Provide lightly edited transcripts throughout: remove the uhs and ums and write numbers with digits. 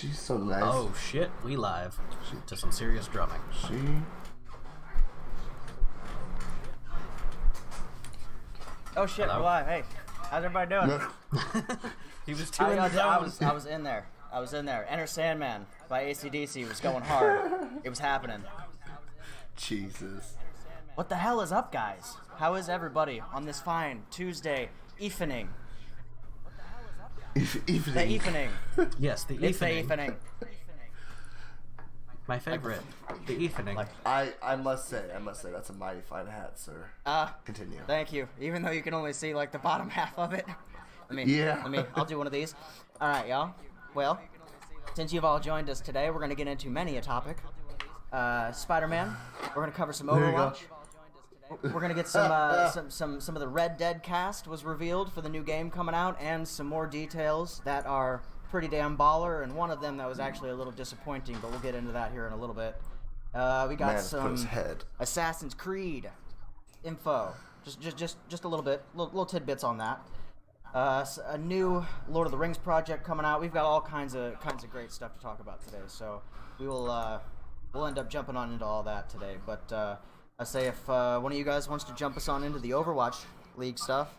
She's so nice. Oh shit, we live to some serious drumming. Oh shit, we're live. Hey, how's everybody doing? He was too in the zone. I was in there. Enter Sandman by AC/DC was going hard. It was happening. Jesus. What the hell is up, guys? How is everybody on this fine Tuesday evening? Evening. The evening. Yes, the It's the evening. evening. My favorite. The evening. I must say, that's a mighty fine hat, sir. Continue. Thank you. Even though you can only see like the bottom half of it. Yeah. I'll do one of these. All right, y'all. Well, since you've all joined us today, we're gonna get into many a topic. Spider-Man. We're gonna cover some There you go. Overwatch. We're gonna get some of the Red Dead cast was revealed for the new game coming out, and some more details that are pretty damn baller, and one of them that was actually a little disappointing, but we'll get into that here in a little bit. We got Man, put some his head. Assassin's Creed info, just a little bit, little tidbits on that. A new Lord of the Rings project coming out. We've got all kinds of great stuff to talk about today, so we will we'll end up jumping on into all that today. But I say if one of you guys wants to jump us on into the Overwatch League stuff.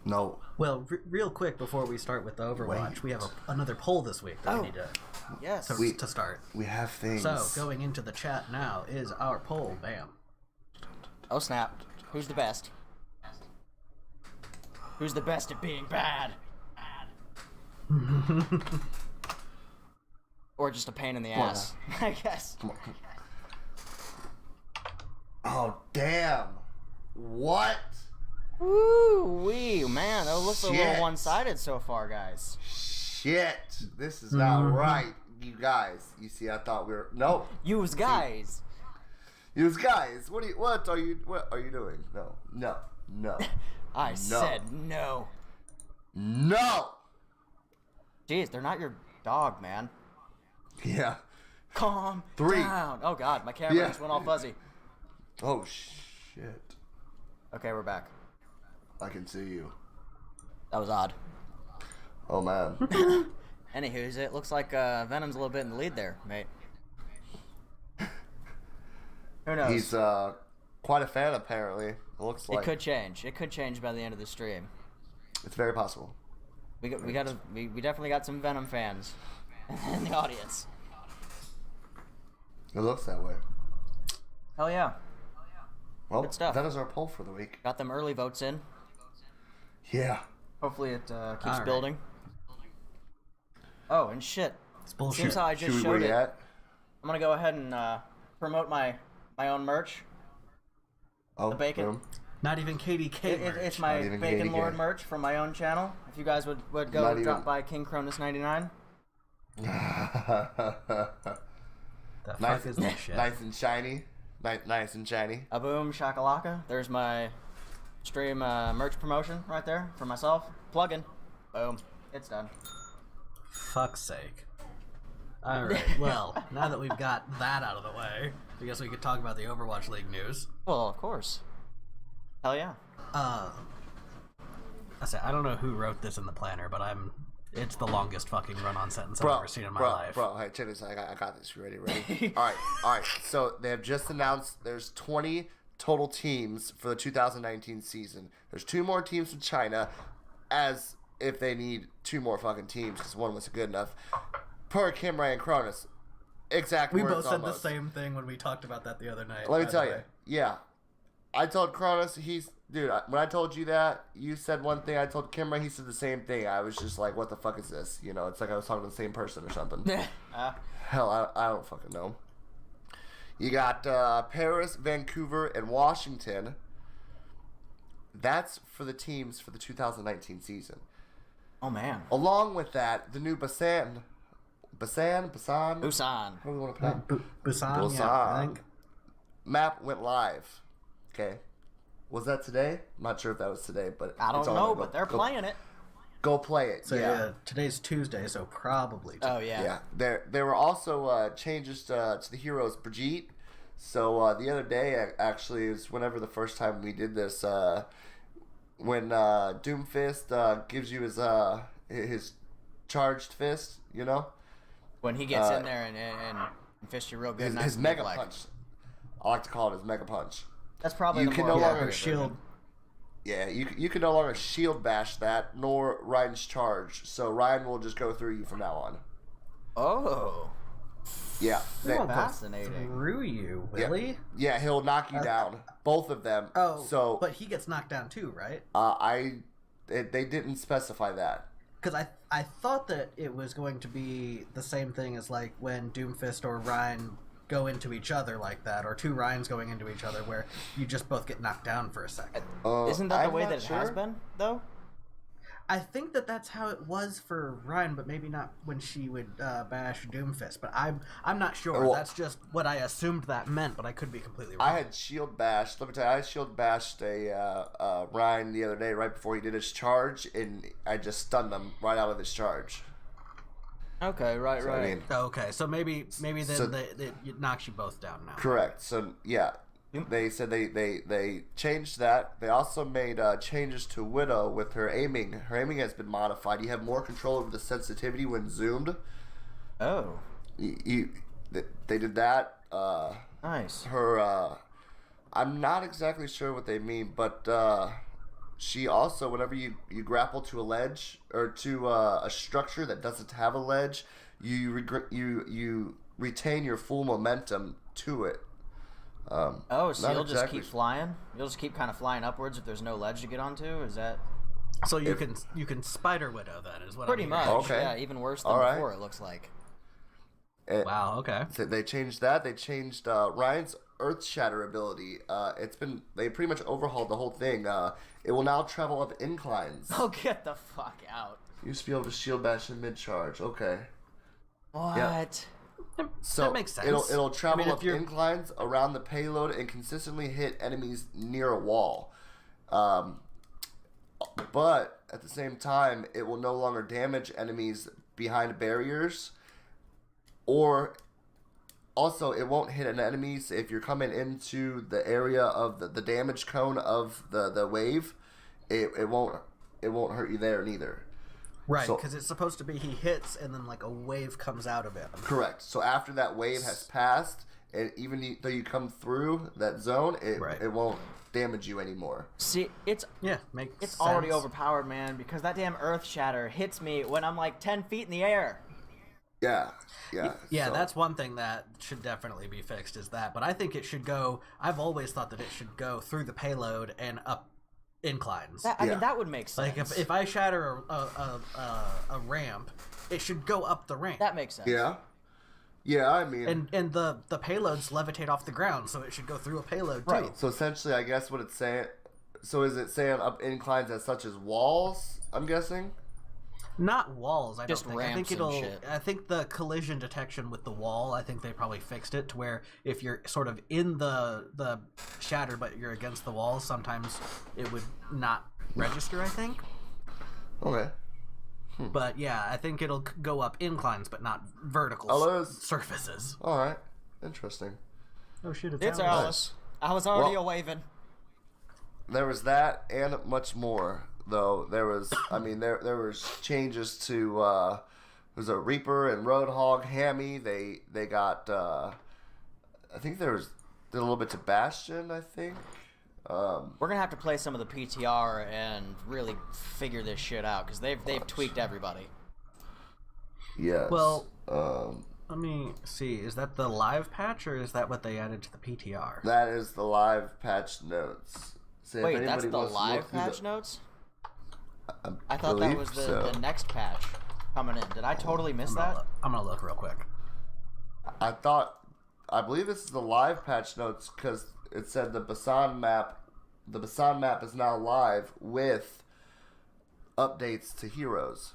No. Well, real quick before we start with the Overwatch, we have another poll this week that we need to start. We have things. So, going into the chat now is our poll. Bam. Oh snap! Who's the best? Who's the best at being bad? Or just a pain in the ass, I guess. Come on. Oh, damn. What? Woo-wee, man, that looks a Shit. little one-sided so far, guys. Shit. This is not right, you guys. You see, I thought we were... No. Use guys. Use guys. What are you doing? No. I said no. No. Jeez, they're not your dog, man. Yeah. Calm 3. down. Oh god, my camera just went all fuzzy. Oh, shit. Okay, we're back. I can see you. That was odd. Oh, man. Anywho's, it looks like Venom's a little bit in the lead there, mate. Who knows? He's quite a fan, apparently. It looks like. It could change. It could change by the end of the stream. It's very possible. We definitely got some Venom fans in the audience. It looks that way. Hell yeah. Well, Good stuff. that is our poll for the week. Got them early votes in. Yeah. Hopefully it keeps All right. building. Oh, and shit. It's bullshit. Seems how I just showed where it. you at? I'm gonna go ahead and promote my own merch. Oh, The bacon. boom. Not even KDK merch. It's my Not even Bacon KDK. Lord merch from my own channel. If you guys would go Not and drop even- by King Cronus 99. The fuck is that shit? Nice and shiny. Nice and shiny. A boom shakalaka. There's my stream merch promotion right there for myself. Plug-in. Boom. It's done. Fuck's sake. Alright, well, now that we've got that out of the way, I guess we could talk about the Overwatch League news. Well, of course. Hell yeah. I don't know who wrote this in the planner, but it's the longest fucking run-on sentence I've ever seen in my life. Bro, hey, check this out. I got this. You ready? All right. So they have just announced there's 20 total teams for the 2019 season. There's 2 more teams from China, as if they need 2 more fucking teams because one wasn't good enough. Per Kimray and Cronus. Exactly. We where both it's said the almost. same thing when we talked about that the other night. Let me by tell the you. way. Yeah. I told Cronus, when I told you that, you said one thing, I told Kimray, he said the same thing. I was just like, what the fuck is this? You know, it's like I was talking to the same person or something. Hell, I don't fucking know. You got Paris, Vancouver, and Washington. That's for the teams for the 2019 season. Oh man. Along with that, the new Busan. Busan. What do we want to pronounce? Busan, yeah, I think. Map went live. Okay. Was that today? I'm not sure if that was today, but I don't it's on know, there. but they're playing it. Go play it. So yeah. today's Tuesday, so probably today. Oh yeah. Yeah. There were also changes to the heroes Brigitte. So the other day, actually, is whenever the first time we did this, when Doomfist gives you his charged fist, you know, When he gets in there and fists you real good. His mega punch. I like to call it his mega punch. That's probably you can no longer shield. Yeah, you can no longer shield bash that, nor Ryan's charge. So Ryan will just go through you from now on. Oh. Yeah. Fascinating. Through you, Willie? Yeah, he'll knock you down. Both of them. Oh, so but he gets knocked down too, right? They didn't specify that. Because I thought that it was going to be the same thing as like when Doomfist or Ryan go into each other like that, or two Ryans going into each other, where you just both get knocked down for a second. Isn't that the way that it has been, though? I think that that's how it was for Ryan, but maybe not when she would bash Doomfist. But I'm not sure. Well, that's just what I assumed that meant, but I could be completely wrong. I had shield bashed. Let me tell you, I shield bashed a Ryan the other day right before he did his charge, and I just stunned him right out of his charge. Okay, right. I mean, okay, so maybe then it knocks you both down now. Correct. So yeah, they said they changed that. They also made changes to Widow with her aiming. Her aiming has been modified. You have more control over the sensitivity when zoomed. Oh. They did that. Nice. Her, I'm not exactly sure what they mean, but she also, whenever you grapple to a ledge or to a structure that doesn't have a ledge, you retain your full momentum to it. So you'll just keep flying? You'll just keep kind of flying upwards if there's no ledge to get onto? Is that... So you can Spider Widow, then, is what pretty I'm much. Okay. Yeah, even worse than before, it looks like. Wow, okay. So they changed that. They changed Ryan's Earth Shatter ability. They pretty much overhauled the whole thing. It will now travel up inclines. Oh, get the fuck out. You used to be able to shield bash in mid charge. Okay. What? Yeah. So that makes sense. It'll travel up inclines around the payload and consistently hit enemies near a wall. But at the same time, it will no longer damage enemies behind barriers, or also it won't hit an enemy if you're coming into the area of the damage cone of the wave. It won't hurt you there neither. Right, because it's supposed to be he hits and then like a wave comes out of it. Correct. So after that wave has passed, and even though you come through that zone, it won't damage you anymore. See, it's already overpowered, man, because that damn Earth Shatter hits me when I'm like 10 feet in the air. Yeah. So that's one thing that should definitely be fixed, is that. But I think it should go. I've always thought that it should go through the payload and up inclines. I mean, that would make sense. Like if I shatter a ramp, it should go up the ramp. That makes sense. Yeah, I mean... And the payloads levitate off the ground, so it should go through a payload, too. Right. So essentially, I guess what it's saying... So is it saying up inclines as such as walls, I'm guessing? Not walls, I don't think. Ramps and shit. I think the collision detection with the wall, I think they probably fixed it to where if you're sort of in the shatter but you're against the wall, sometimes it would not register, I think. Okay. But yeah, I think it'll go up inclines, but not vertical surfaces. All right, interesting. Oh shit! It's Alice. I was already a-waving. There was that and much more, though. There was, there was changes to. There's a Reaper and Roadhog, Hammy. They got. I think did a little bit to Bastion. I think. We're gonna have to play some of the PTR and really figure this shit out because they've tweaked everybody. Yes. Well, let me see. Is that the live patch or is that what they added to the PTR? That is the live patch notes. So wait, that's the live patch notes? I thought that was the next patch coming in. Did I totally miss that? I'm gonna look real quick. I believe this is the live patch notes because it said the Basan map. The Basan map is now live with updates to heroes.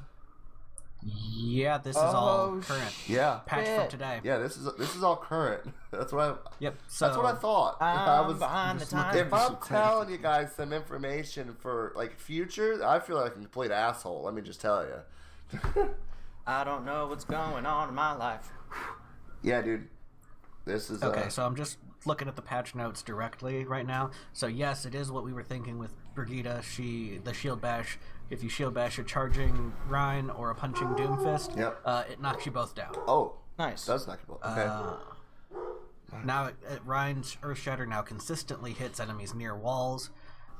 Yeah, this is all current. Yeah, patch from today. Yeah, this is all current. That's what I. Yep. That's what I thought. Behind the times. If I'm telling you guys some information for like future, I feel like a complete asshole. Let me just tell you. I don't know what's going on in my life. Yeah, dude. This is okay. So I'm just looking at the patch notes directly right now. So yes, it is what we were thinking with Brigitte. The shield bash. If you shield bash a charging Rhine or a punching Doomfist, yep. It knocks you both down. Oh, Nice. Does knock you both. Okay. Now, Ryan's Earth Shatter now consistently hits enemies near walls.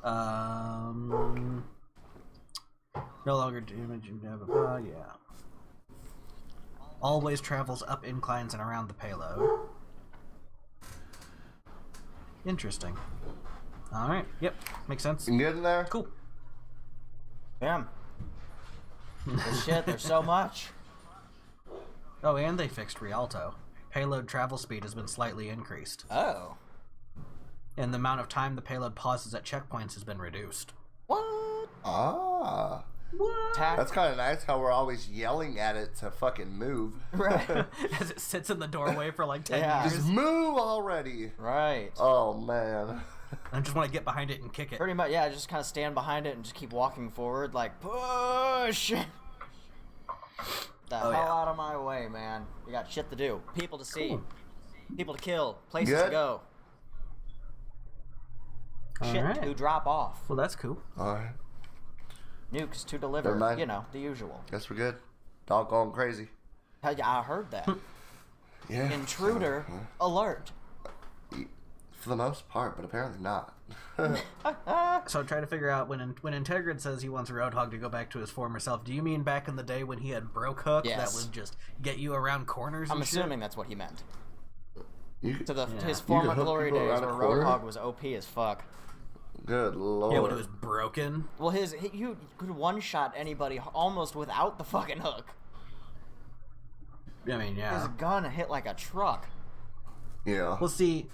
No longer damaging. Blah, blah, blah, yeah. Always travels up inclines and around the payload. Interesting. Alright, yep, makes sense. You good in there? Cool. Damn. Shit, there's so much. Oh, and they fixed Rialto. Payload travel speed has been slightly increased. Oh. And the amount of time the payload pauses at checkpoints has been reduced. What? Ah. What? That's kind of nice how we're always yelling at it to fucking move. Right. As it sits in the doorway for like 10 Yeah. years. Just move already. Right. Oh, man. I just want to get behind it and kick it. Pretty much, yeah, just kind of stand behind it and just keep walking forward, like, push! The hell out of my way, man. You got shit to do. People to see. Cool. People to kill. Places Good. to go. Shit Alright. to drop off. Well, that's cool. All right. Nukes to Never deliver. mind. You know, the usual. Guess we're good. Dog going crazy. I heard that. Yeah. Intruder alert. For the most part, but apparently not. So I'm trying to figure out when Integrid says he wants Roadhog to go back to his former self, do you mean back in the day when he had Broke Hook Yes. that would just get you around corners I'm and shit? assuming that's what he meant. You could, To his You former could hook glory people days around where a corner? Roadhog was OP as fuck. good lord. Yeah, when it was broken. Well, you could one-shot anybody almost without the fucking hook. I mean, His yeah. gun hit like a truck. Yeah. Well, see,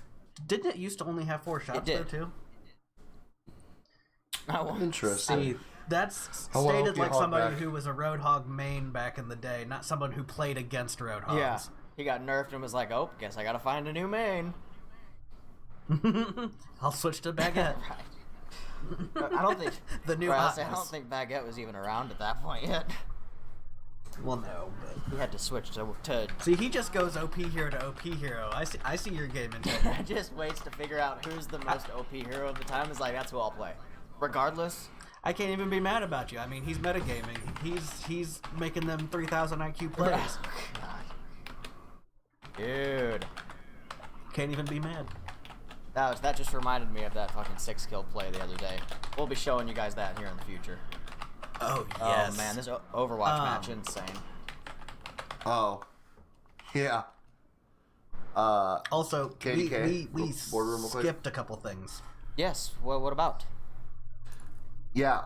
didn't it used to only have 4 shots did. though, too? Interesting. See, that's I wanna stated hope you like hog somebody back. who was a Roadhog main back in the day, not someone who played against Roadhogs. Yeah. He got nerfed and was like, oh, guess I gotta find a new main. I'll switch to Baguette. Right. I don't think... The new honestly, I hotness. don't think Baguette was even around at that point yet. Well, no, but... He had to switch to See, he just goes OP hero to OP hero. I see your game Integrid. just waits to figure out who's the most OP hero of the time. Is like, that's who I'll play. Regardless. I can't even be mad about you. I mean, he's metagaming. He's making them 3,000 IQ plays. Dude. Can't even be mad. That just reminded me of that fucking 6-kill play the other day. We'll be showing you guys that here in the future. Oh, yes. Oh, man, this Overwatch match, insane. Oh. Yeah. Also, KDK, we boardroom real quick. skipped a couple things. Yes, well, what about? Yeah.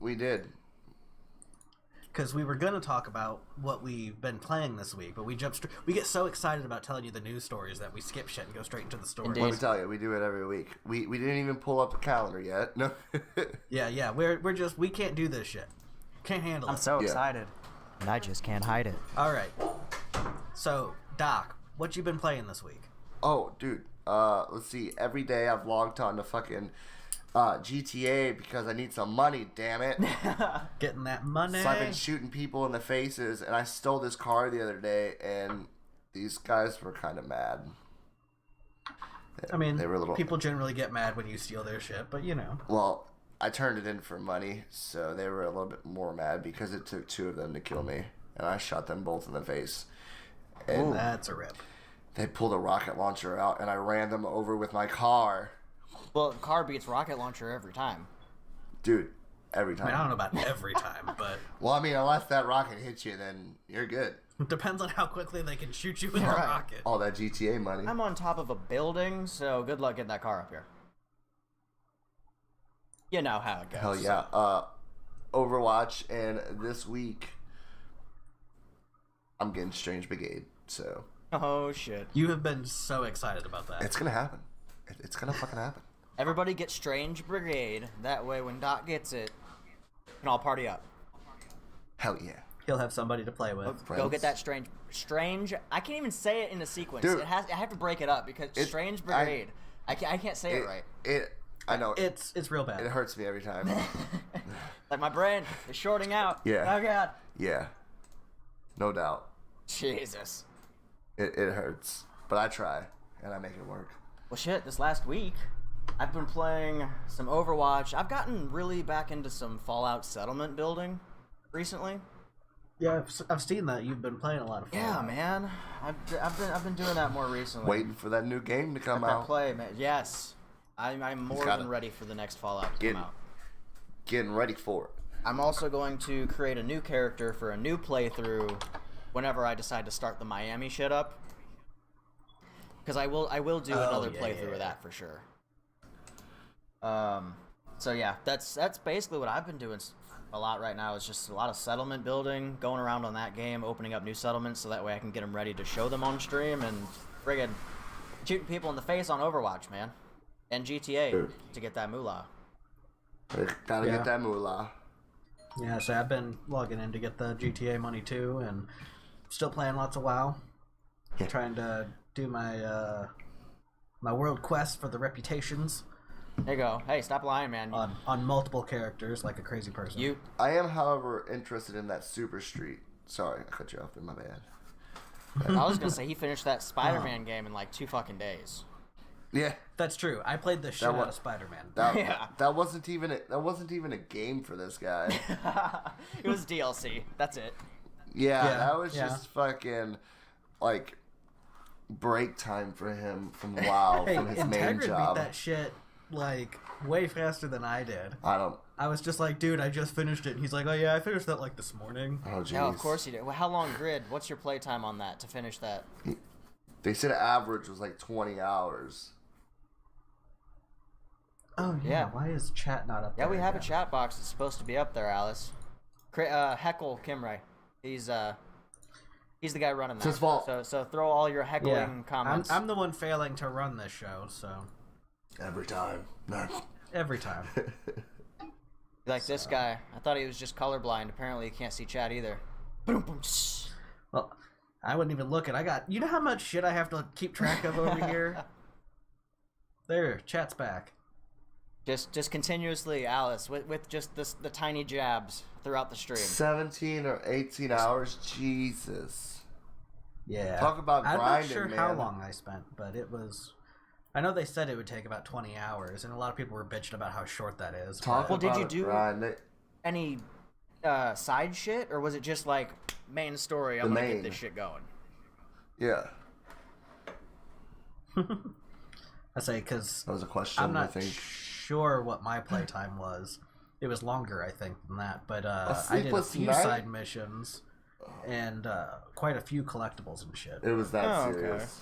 We did. Because we were going to talk about what we've been playing this week, but we we get so excited about telling you the news stories that we skip shit and go straight into the story. Indeed. Let me tell you, we do it every week. We didn't even pull up the calendar yet. No. Yeah, we can't do this shit. Can't handle it. so Yeah. excited. And I just can't hide it. All right. So, Doc, what you been playing this week? Oh, dude. Let's see. Every day I've logged on to fucking GTA because I need some money, damn it. Getting that money. So I've been shooting people in the faces, and I stole this car the other day, and these guys were kind of mad. I mean, they were a little... people generally get mad when you steal their shit, but you know. Well, I turned it in for money, so they were a little bit more mad because it took 2 of them to kill me, and I shot them both in the face. And That's a rip. they pulled a rocket launcher out, and I ran them over with my car. Well, car beats rocket launcher every time. Dude, every I time. mean, I don't know about every time, but Well, I mean, unless that rocket hits you, then you're good. it depends on how quickly they can shoot you with a Right. rocket. All that GTA money. I'm on top of a building, so good luck getting that car up here. You know how it goes. Hell yeah. Overwatch, and this week I'm getting Strange Brigade, so Oh, shit. You have been so excited about that. it's gonna happen. It's gonna fucking happen. Everybody get Strange Brigade. That way, when Doc gets it, we can all party up. Hell yeah. He'll have somebody to play with. Go Friends. get that Strange. I can't even say it in a sequence. Dude. I have to break it up because Strange Brigade. I can't say it right. I know. It's real bad. It hurts me every time. Like my brain is shorting out. Yeah. Oh god. Yeah. No doubt. Jesus. It hurts. But I try, and I make it work. Well, shit. This last week, I've been playing some Overwatch. I've gotten really back into some Fallout settlement building recently. Yeah, I've seen that. You've been playing a lot of Fallout. Yeah, man. I've been doing that more recently. Waiting for that new game to come out. That play, man. Yes. I'm more than ready for the next Fallout to come out. Getting ready for it. I'm also going to create a new character for a new playthrough whenever I decide to start the Miami shit up. Because I will do another playthrough of that for sure. So yeah, that's basically what I've been doing a lot right now. Is just a lot of settlement building, going around on that game, opening up new settlements, so that way I can get them ready to show them on stream, and friggin' shooting people in the face on Overwatch, man, and GTA to get that moolah. Gotta get that moolah. Yeah, so I've been logging in to get the GTA money too, and still playing lots of WoW. Yeah. Trying to do my my world quest for the reputations. There you go. Hey, stop lying, man. On multiple characters, like a crazy person. I am, however, interested in that Super Street. Sorry, I cut you off. My bad. I was gonna say he finished that Spider-Man game in like 2 fucking days. Yeah, that's true. I played the shit out of Spider-Man. That wasn't even a game for this guy. It was DLC. That's it. Yeah, that was just fucking like break time for him from WoW from his main job. Beat that shit like way faster than I did. I was just like, dude, I just finished it. And he's like, oh yeah, I finished that like this morning. Oh jeez. Yeah, of course you did. Well, how long grid? What's your playtime on that to finish that? They said average was like 20 hours. Oh yeah. Why is chat not up there? Yeah, we have a chat box that's supposed to be up there, Alice. Heckle Kimray. He's the guy running that. It's his fault. So throw all your heckling comments. I'm the one failing to run this show, so. Every time. Every time. Like this guy. I thought he was just colorblind. Apparently he can't see chat either. Well, I wouldn't even look at. You know how much shit I have to keep track of over here? There, chat's back. Just continuously, Alice, with just the tiny jabs throughout the stream. 17 or 18 hours, Jesus. Yeah. Talk about grinding, man. I'm not sure how long I spent, but it was. I know they said it would take about 20 hours, and a lot of people were bitching about how short that is. Well, did you do any side shit, or was it just like main story? I'm gonna get this shit going. Yeah. I say because that was a question. I'm not I think. Sure what my playtime was. It was longer, I think, than that. But I did a few side missions and quite a few collectibles and shit. It was that serious.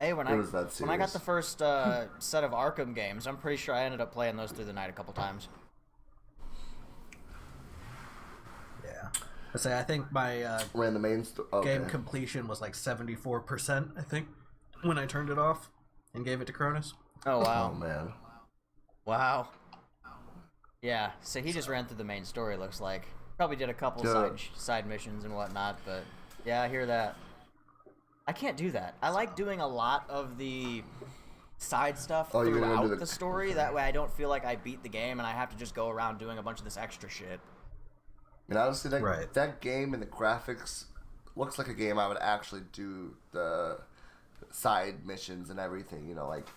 Hey, when I got the first set of Arkham games, I'm pretty sure I ended up playing those through the night a couple times. Yeah. I think my ran the main game completion was like 74%, I think, when I turned it off and gave it to Cronus. Oh, wow. Oh, man. Wow. Yeah, so he just ran through the main story, looks like. Probably did a couple side missions and whatnot, but yeah, I hear that. I can't do that. I like doing a lot of the side stuff throughout the story. That way I don't feel like I beat the game and I have to just go around doing a bunch of this extra shit. And honestly, that game and the graphics looks like a game I would actually do the side missions and everything, you know, like...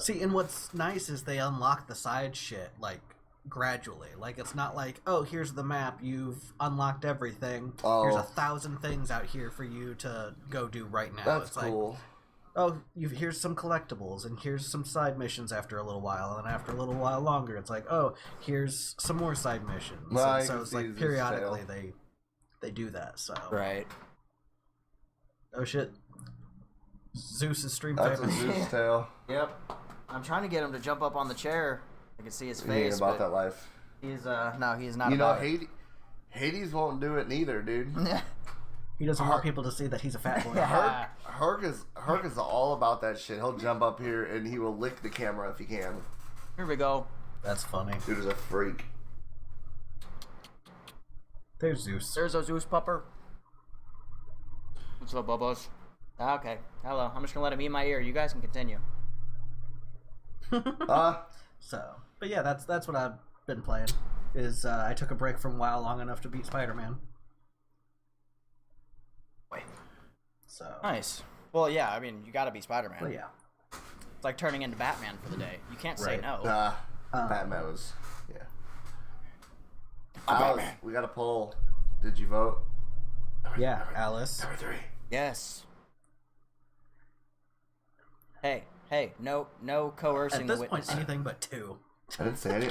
See, and what's nice is they unlock the side shit, like, gradually. Like, it's not like, oh, here's the map, you've unlocked everything. Oh. Here's 1,000 things out here for you to go do right now. That's cool. Like, oh, here's some collectibles, and here's some side missions after a little while, and then after a little while longer, it's like, oh, here's some more side missions. And so it's like, periodically, they do that, so... Right. Oh, shit. Zeus's stream That's a Zeus tail. Yep. I'm trying to get him to jump up on the chair. I can see his face. He ain't about that life. He's no, he's not. You know, Hades won't do it neither, dude. He doesn't want people to see that he's a fat boy. Herc is all about that shit. He'll jump up here and he will lick the camera if he can. Here we go. That's funny. Dude is a freak. There's Zeus. There's a Zeus pupper. What's up, Bubbles? Okay. Hello. I'm just gonna let him eat my ear. You guys can continue. But yeah, that's what I've been playing. I took a break from WoW long enough to beat Spider-Man. Wait. So nice. Well, yeah. I mean, you got to be Spider-Man. Well, yeah. It's like turning into Batman for the day. You can't say no. Batman was Alice, we got a poll. Did you vote? Yeah, Alice. Number 3. Yes. Hey, no coercing At the this point, witness. anything but 2. I didn't say any.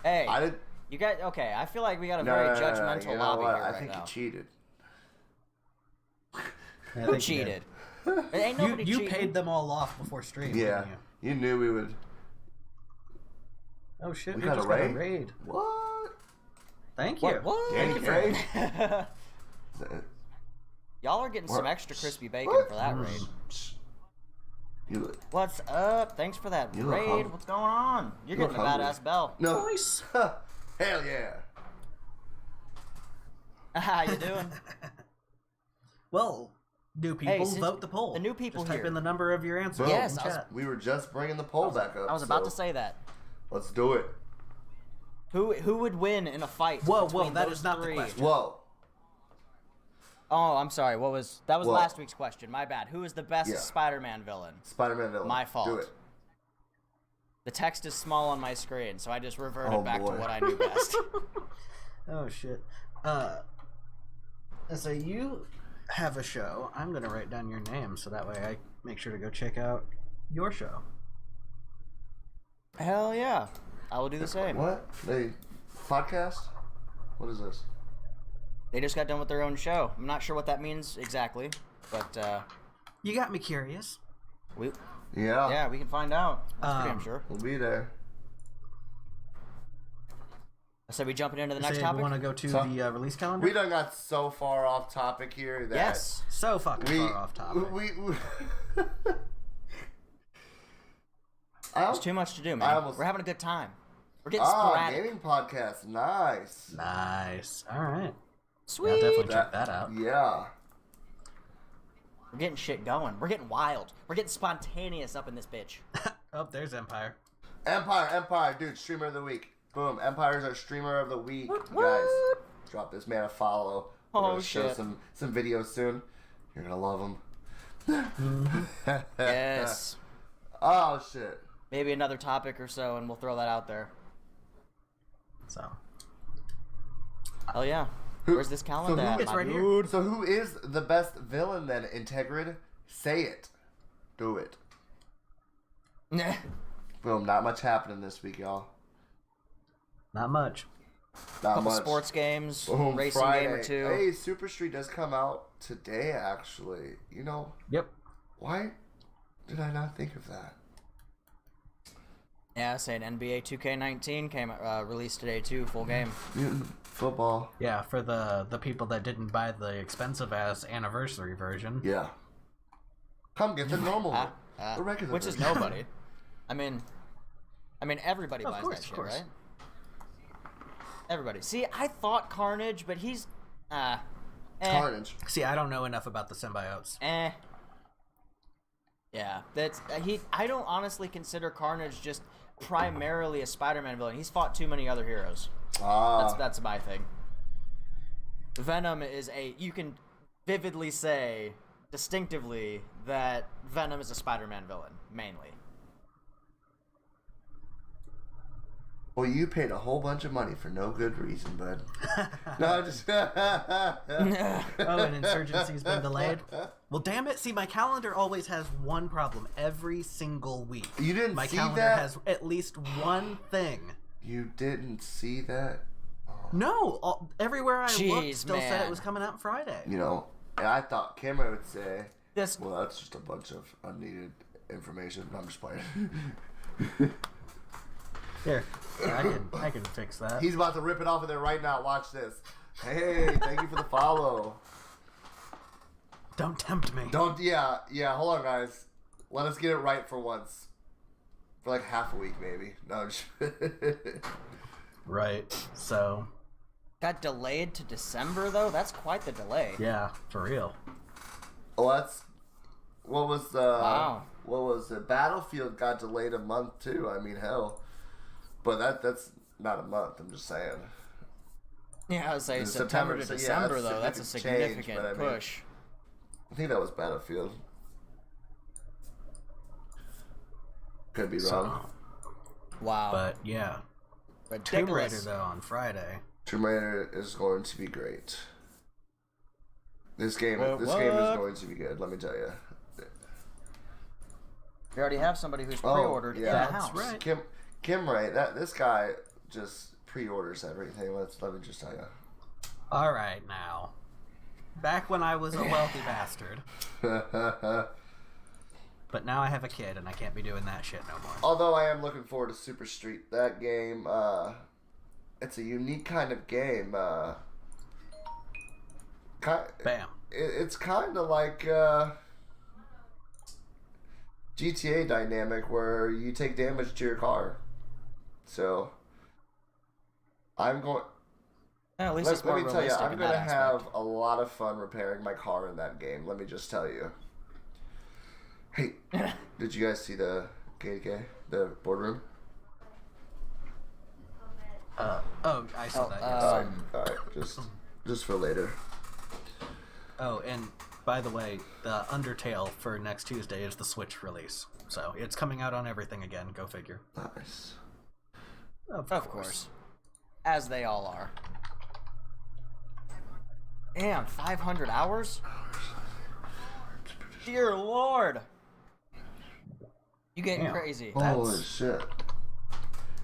Hey, I did. you got okay. I feel like we got a No, very no, no, judgmental you know lobby what? here I right think now. you cheated. Who cheated? Ain't nobody You cheating. paid them all off before stream. Yeah, Didn't you knew we would. you? Oh shit! We We got just a got a raid? raid. What? Thank you. What? Danny Thank you Gray. for Y'all are getting some extra crispy bacon What? for that raid. You look. What's up? Thanks for that You look raid. hungry. What's going on? You're You getting look a hungry. badass bell. No. Nice. Hell yeah. How you doing? Well, new people, since vote the poll. the new people Just type here. in the number of your answers. Boom. Yes, in I was- chat. We were just bringing the poll back up. I was about so to say that. Let's do it. Who would win in a fight? Whoa, between that those is not the three? question. Whoa. Oh, I'm sorry. That was Whoa. last week's question. My bad. Who is the best Yeah. Spider-Man villain? Spider-Man villain. My fault. Do it. The text is small on my screen, so I just reverted back boy. to what I knew best. Oh shit. So you have a show. I'm gonna write down your name so that way I make sure to go check out your show. Hell yeah. I will do the same. What? They podcast? What is this? They just got done with their own show. I'm not sure what that means exactly, but You got me curious. Yeah. we can find out. That's pretty damn Um, sure. We'll be there. So we jumping into the next Say topic? we want to go to So- the release calendar. We done got so far off topic here that Yes. So fucking we far off topic. we There's too much to do, I man. almost- We're having a good time. We're getting sporadic. gaming podcast. Nice. Nice. All right. Sweet. Yeah, I'll definitely check that out. Yeah. We're getting shit going. We're getting wild. We're getting spontaneous up in this bitch. Oh, there's Empire. Empire, dude, streamer of the week. Boom, Empire's our streamer of the week, What? guys. Drop this man a follow. We're Oh, gonna show shit. some videos soon. You're gonna love them. Yes. Oh shit. Maybe another topic or so, and we'll throw that out there. So Hell yeah. Where's this calendar at, It's my right here. dude? So who is the best villain then, Integrid? Say it. Do it. Nah. Boom, not much happening this week, y'all. not much. Not Couple much. sports games, Boom, racing Friday. game or two. Hey, Super Street does come out today, actually. You know, Yep. why did I not think of that? Yeah, saying NBA 2K19 came released today too, full game. Mutant football. Yeah, for the people that didn't buy the expensive ass anniversary version. Yeah. Come get the normal one. The regular Which is version. nobody. I mean everybody Of buys course, that of shit, course. right? Everybody. See, I thought Carnage, but he's Carnage. See, I don't know enough about the symbiotes. Yeah, that's I don't honestly consider Carnage just primarily a Spider-Man villain. He's fought too many other heroes. That's my thing. Venom is you can vividly say distinctively that Venom is a Spider-Man villain mainly. Well, you paid a whole bunch of money for no good reason, bud. No, I'm just. Oh, and Insurgency's been delayed? Well, damn it. See, my calendar always has one problem every single week. You didn't My see calendar that? has at least one thing. You didn't see that? No, everywhere I looked Jeez, still said man. it was coming out Friday. You know, and I thought Cameron would say, This well, that's just a bunch of unneeded information. No, I'm just playing. Here, I can fix that. He's about to rip it off of there right now. Watch this. Hey, thank you for the follow. Don't tempt me. Yeah, hold on, guys. Let us get it right for once. For like half a week, maybe. No, just Right. So, got delayed to December though. That's quite the delay. yeah, for real. Oh, that's what was Wow. what was it? Battlefield got delayed a month too. I mean, hell, but that's not a month. I'm just saying. Yeah, I would say It's September to September, so December yeah, though. That's a significant change, significant but I mean- push. I think that was Battlefield. Could be So, wrong. Wow. but yeah. Tomb Raider, though, on Friday. Tomb Raider is going to be great. This game is going to be good, let me tell you. We already have somebody who's pre-ordered in the house. Right. Kim Ray, this guy just pre-orders everything. Let me just tell you. All right, now. Back when I was a wealthy bastard. But now I have a kid, and I can't be doing that shit no more. Although I am looking forward to Super Street. That game, it's a unique kind of game. Bam. It's kind of like GTA dynamic where you take damage to your car. So, I'm going... At least it's more let me tell you, realistic I'm in going to that have aspect. a lot of fun repairing my car in that game. Let me just tell you. Hey, did you guys see the KDK, the boardroom? I saw that. Yes. All right, just for later. Oh, and by the way, the Undertale for next Tuesday is the Switch release, so it's coming out on everything again. Go figure. Nice. Of course. As they all are. Damn, 500 hours? Dear Lord! You getting crazy. Holy shit.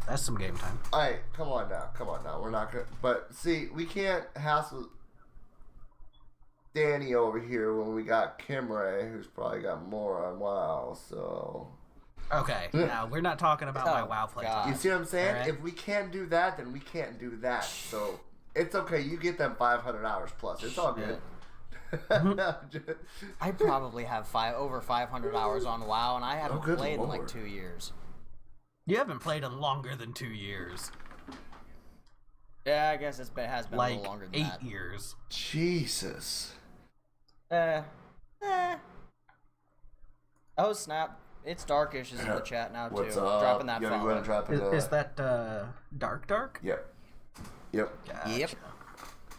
That's some game time. Alright, come on now. We're not gonna... But, see, we can't hassle Danny over here when we got Kim Ray, who's probably got more on WoW, so... Okay, now we're not talking about my WoW playtime. You see what I'm saying? Right. If we can't do that, then we can't do that. So, it's okay. You get them 500 hours plus. It's all good. I probably have over 500 hours on WoW, and I haven't good played in like Lord. 2 years. You haven't played in longer than 2 years. Yeah, I guess it has been a Like little longer than 8 that. years. Jesus. Oh, snap. It's Darkish is in the chat now, too. What's up? Dropping that You follow. want to drop it? Is that Dark? Yep. Yep. Gotcha. Yep.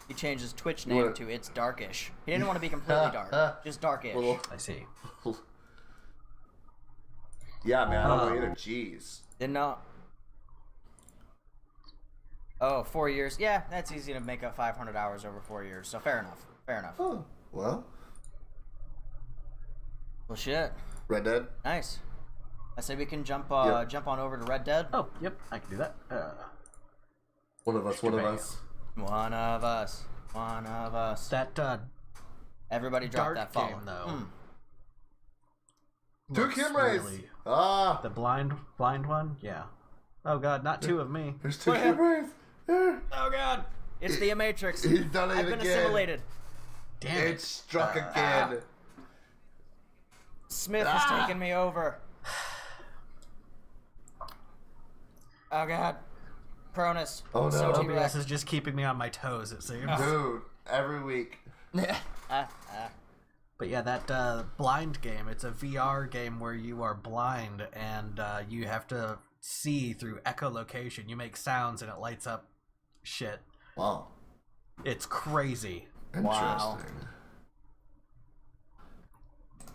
He changed his Twitch name to It's Darkish. He didn't want to be completely dark. Just Darkish. Well, I see. yeah, man. I don't know either. Jeez. Didn't know. Oh, 4 years. Yeah, that's easy to make up 500 hours over 4 years. So fair enough. Fair enough. Oh, well. Well, shit. Red Dead? Nice. I say we can jump Yep. jump on over to Red Dead. Oh, yep, I can do that. One of us. One of us. One of us. That Everybody drop Dark that follow. game, though. Two looks Kim Rays. really- Ah. The blind one? Yeah. Oh god, not two of me. There's two Kim Rays. Oh god! It's the Matrix. He's done it I've been again. assimilated. Damn It it. struck again. Smith has taken me over. Oh god. Cronus. Oh, no. So OBS is just keeping me on my toes, it seems. Dude, every week. But yeah, that blind game, it's a VR game where you are blind and you have to see through echolocation. You make sounds and it lights up shit. Wow. It's crazy. Wow. Interesting.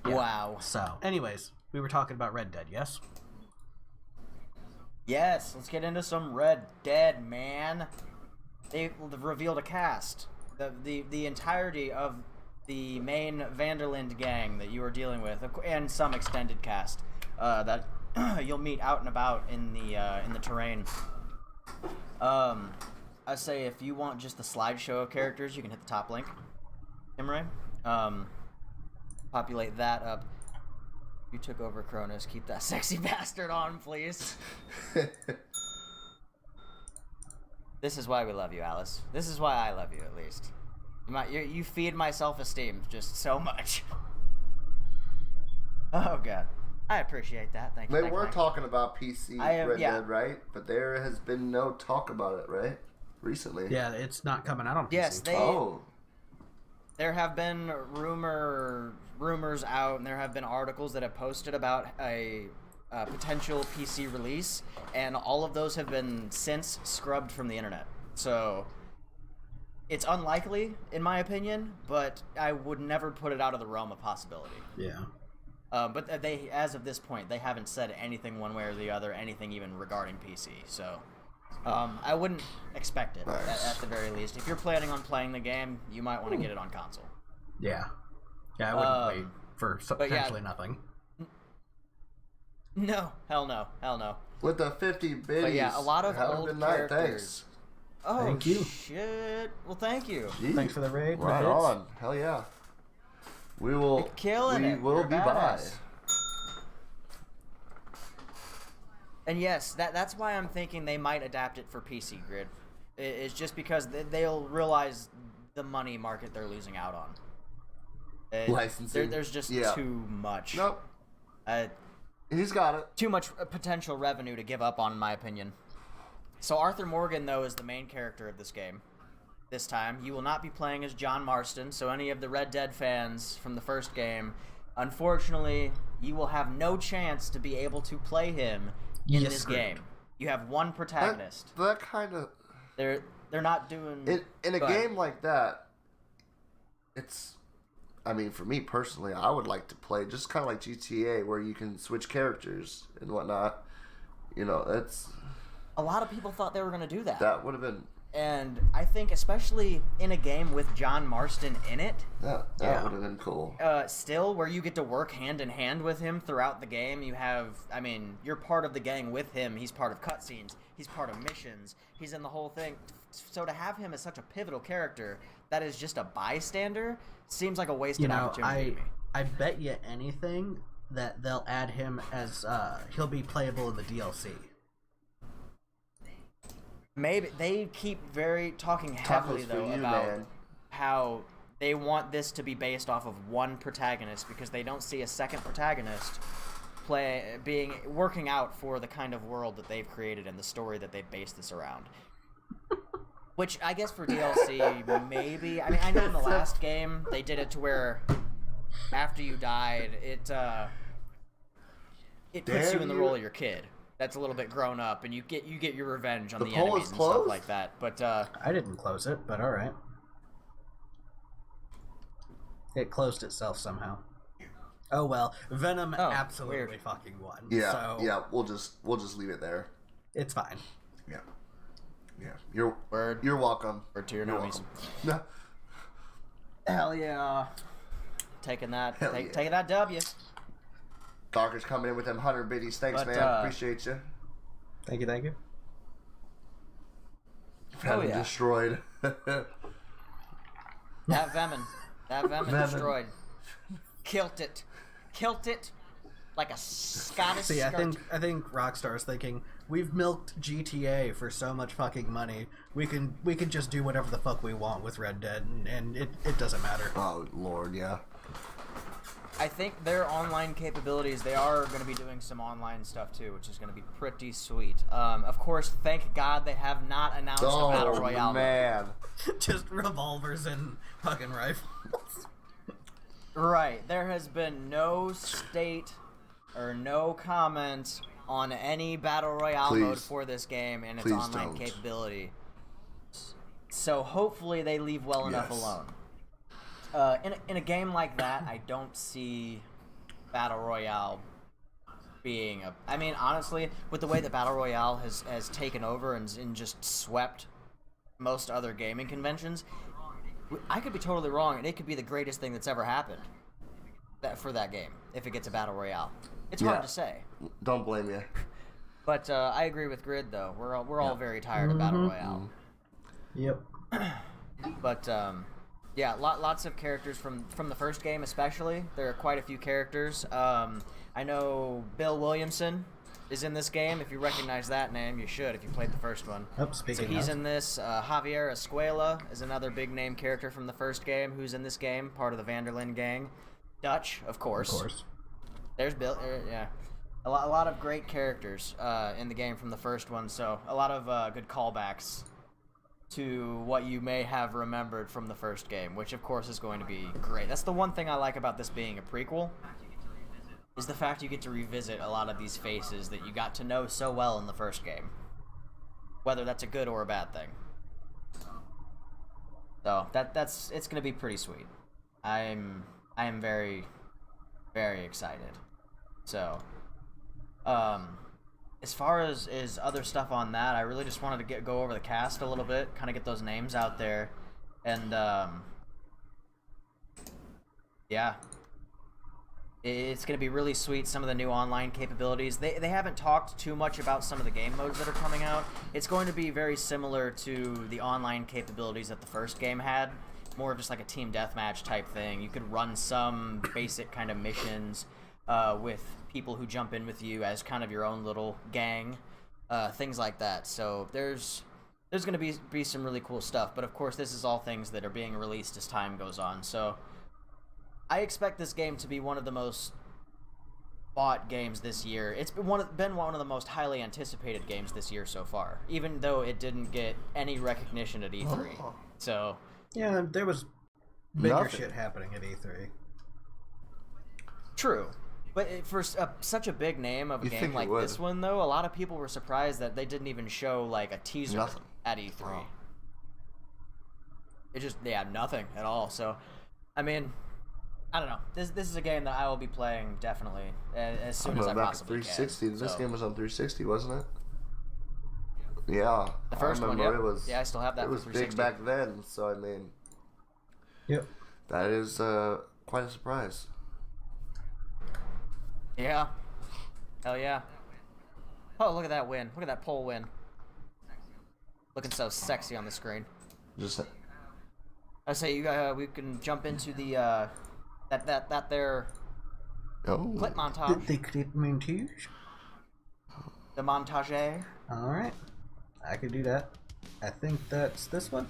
Yeah. Wow. So, anyways, we were talking about Red Dead, yes? Yes, let's get into some Red Dead, man. They revealed a cast. The entirety of the main Vanderland gang that you are dealing with, and some extended cast that you'll meet out and about in the terrain. I say if you want just the slideshow of characters, you can hit the top link. Imre, populate that up. You took over Cronus. Keep that sexy bastard on, please. This is why we love you, Alice. This is why I love you, at least. You feed my self-esteem just so much. Oh god, I appreciate that. Thank you. They Thank were you. talking about PC Red yeah. Dead, right? But there has been no talk about it, right? Recently. Yeah, it's not coming out on PC. Yes, Oh. There have been rumors out, and there have been articles that have posted about a potential PC release, and all of those have been since scrubbed from the internet. So it's unlikely, in my opinion, but I would never put it out of the realm of possibility. Yeah. But they, as of this point, they haven't said anything one way or the other, anything even regarding PC. So I wouldn't expect it Nice. at the very least. If you're planning on playing the game, you might want to get it on console. Yeah. Yeah, I wouldn't wait for potentially nothing. No, hell no. With the 50 biddies. But yeah, a lot of Have a old good night. characters. Thanks. Oh, Thank you. shit. Well, thank you. Gee. Thanks for the raid. Right the hits. on. Hell yeah. We will. You're killing it. We will You're be by. badass. And yes, that's why I'm thinking they might adapt it for PC Grid. It's just because they'll realize the money market they're losing out on. Licensing. There's just too much. Nope. He's got it. Too much potential revenue to give up on, in my opinion. So Arthur Morgan, though, is the main character of this game. This time, you will not be playing as John Marston, so any of the Red Dead fans from the first game, unfortunately, you will have no chance to be able to play him in this game. You have one protagonist. That kind of... They're not doing... In a game like that, it's... I mean, for me personally, I would like to play just kind of like GTA, where you can switch characters and whatnot. You know, it's... A lot of people thought they were going to do that. That would have been... And I think especially in a game with John Marston in it... That would have been cool. Still, where you get to work hand in hand with him throughout the game, you have... I mean, you're part of the gang with him. He's part of cutscenes. He's part of missions. He's in the whole thing. So to have him as such a pivotal character that is just a bystander seems like a wasted opportunity to me. I bet you anything that they'll add him as... he'll be playable in the DLC. Maybe they keep talking heavily though about how they want this to be based off of one protagonist because they don't see a second protagonist working out for the kind of world that they've created and the story that they've based this around. Which I guess for DLC maybe. I mean, I know in the last game they did it to where after you died, it puts you in the role of your kid. That's a little bit grown up, and you get your revenge on the enemies and stuff like that. But I didn't close it, but all right. It closed itself somehow. Oh well, Venom absolutely fucking won. Yeah, so yeah. We'll just leave it there. It's fine. Yeah, yeah. You're welcome. Word to your homies. No. Hell yeah. Taking that W. Darker's coming in with them 100 biddies. Thanks, man. Appreciate you. Thank you. Venom destroyed. That Venom destroyed. Kilt it like a Scottish. See, I think Rockstar's thinking we've milked GTA for so much fucking money. We can just do whatever the fuck we want with Red Dead, and it doesn't matter. Oh Lord, yeah. I think their online capabilities, they are going to be doing some online stuff too, which is going to be pretty sweet. Of course, thank God they have not announced a Battle Royale. Oh, man. Just revolvers and fucking rifles. Right. There has been no state or no comment on any Battle Royale mode for this game and its online capability. So hopefully they leave well enough alone. In a game like that, I don't see Battle Royale being a... I mean, honestly, with the way that Battle Royale has taken over and just swept most other gaming conventions, I could be totally wrong, and it could be the greatest thing that's ever happened for that game, if it gets a Battle Royale. It's hard to say. Don't blame you. But I agree with Grid, though. We're all very tired of Battle Royale. Yep. But... yeah, lots of characters from the first game, especially. There are quite a few characters. I know Bill Williamson is in this game. If you recognize that name, you should if you played the first one. So he's in this. Javier Escuela is another big name character from the first game who's in this game, part of the Vanderlyn gang. Dutch, of course. Of course. There's Bill. Yeah. A lot of great characters in the game from the first one, so a lot of good callbacks to what you may have remembered from the first game, which of course is going to be great. That's the one thing I like about this being a prequel, is the fact you get to revisit a lot of these faces that you got to know so well in the first game. Whether that's a good or a bad thing. So it's gonna be pretty sweet. I am very, very excited. So as far as other stuff on that, I really just wanted to go over the cast a little bit, kind of get those names out there, and yeah, it's gonna be really sweet. Some of the new online capabilities. They haven't talked too much about some of the game modes that are coming out. It's going to be very similar to the online capabilities that the first game had. More of just like a team deathmatch type thing. You could run some basic kind of missions with people who jump in with you as kind of your own little gang, things like that. So there's going to be some really cool stuff. But of course, this is all things that are being released as time goes on. So I expect this game to be one of the most bought games this year. It's been one of the most highly anticipated games this year so far, even though it didn't get any recognition at E3. So yeah, there was bigger shit happening at E3. True. But for such a big name of a game like this one, though, a lot of people were surprised that they didn't even show, like, a teaser at E3. Oh. It just, nothing at all. So, I mean, I don't know. This is a game that I will be playing, definitely, as soon as I possibly 360. can. This game was on 360, wasn't it? Yeah. The first one, it was, I still have that. It was big back then, so I mean. Yep. That is quite a surprise. Yeah. Hell yeah. Oh, look at that win. Look at that pole win. Looking so sexy on the screen. I say we can jump into the that there clip montage. The clip montage. The montage. All right. I could do that. I think that's this one.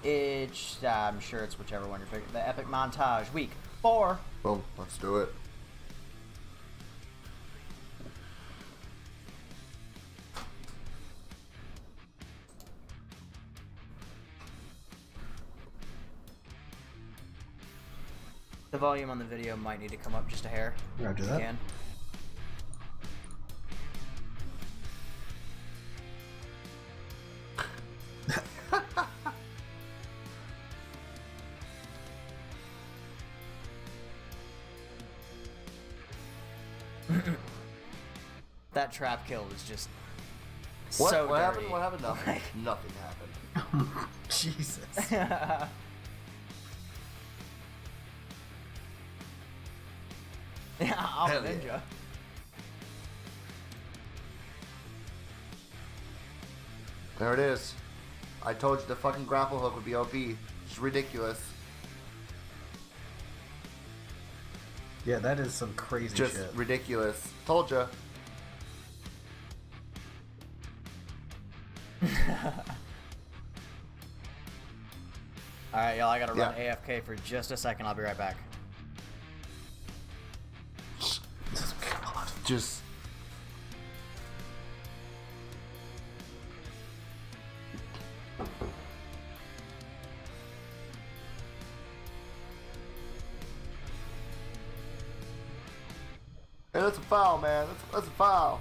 I'm sure it's whichever one you're picking. The epic montage week 4. Well, let's do it. The volume on the video might need to come up just a hair. Roger that. Can. That trap kill was just so dirty. What happened? What happened? Nothing. Nothing happened. Jesus. Yeah, I'm a ninja. Yeah. There it is. I told you the fucking grapple hook would be OP. It's ridiculous. Yeah, that is some crazy shit. Just ridiculous. Told ya. Alright, y'all, I gotta run AFK for just a second. I'll be right back. Just... Hey, that's a foul, man. That's a foul.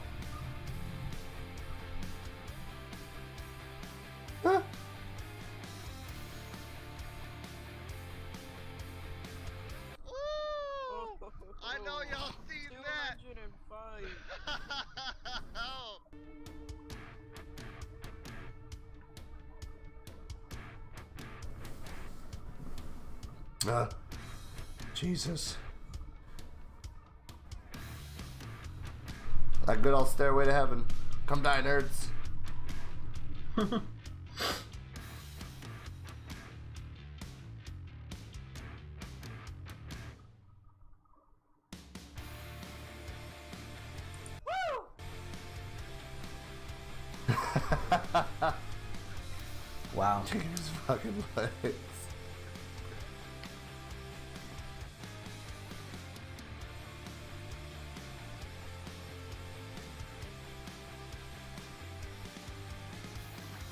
Huh? Ooh, I know y'all seen that. 205. Jesus. That good old stairway to heaven. Come die, nerds. Wow. His fucking legs.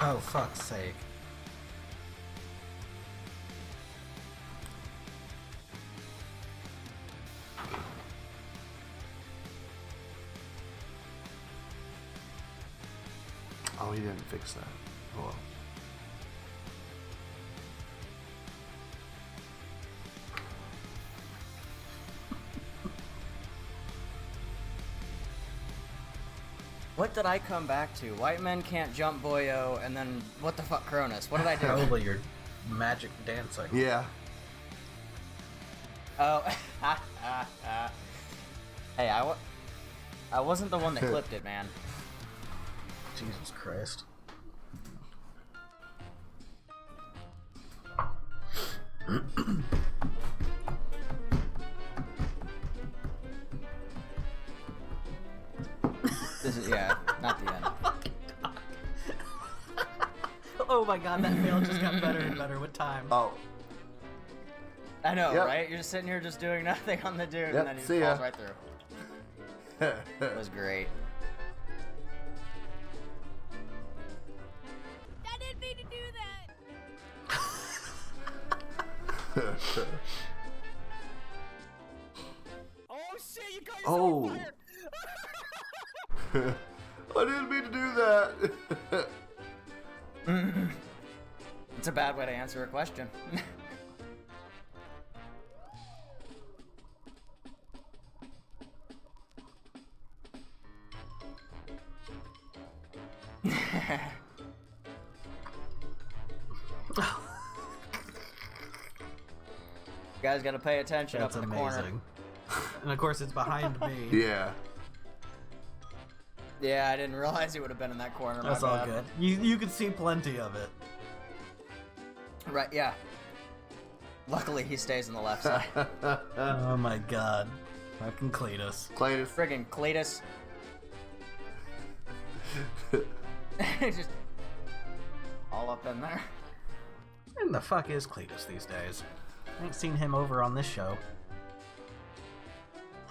Oh, fuck's sake. Oh, he didn't fix that. Oh well. What did I come back to? White men can't jump Boyo, and then what the fuck, Cronus? What did I do? Probably your magic dancing. Yeah. Oh, hey, I wasn't the one that clipped it, man. Jesus Christ. This is, yeah, not the end. Oh my god, that fail just got better and better with time. Oh. I know, Yep. right? You're just sitting here just doing nothing on the dude, Yep, and then he see just falls ya. right through. It was great. I didn't mean to do that. Oh shit, you guys Oh. are on fire! I didn't mean to do that. It's a bad way to answer a question. You guys gotta pay attention That's up in the corner. amazing. And of course, it's behind me. Yeah. Yeah, I didn't realize you would have been in that corner. That's my all bad. good. You could see plenty of it. Right, yeah. Luckily, he stays on the left side. Oh my god. Fucking Cletus. Cletus. Friggin' Cletus. Just all up in there. Where the fuck is Cletus these days? I ain't seen him over on this show.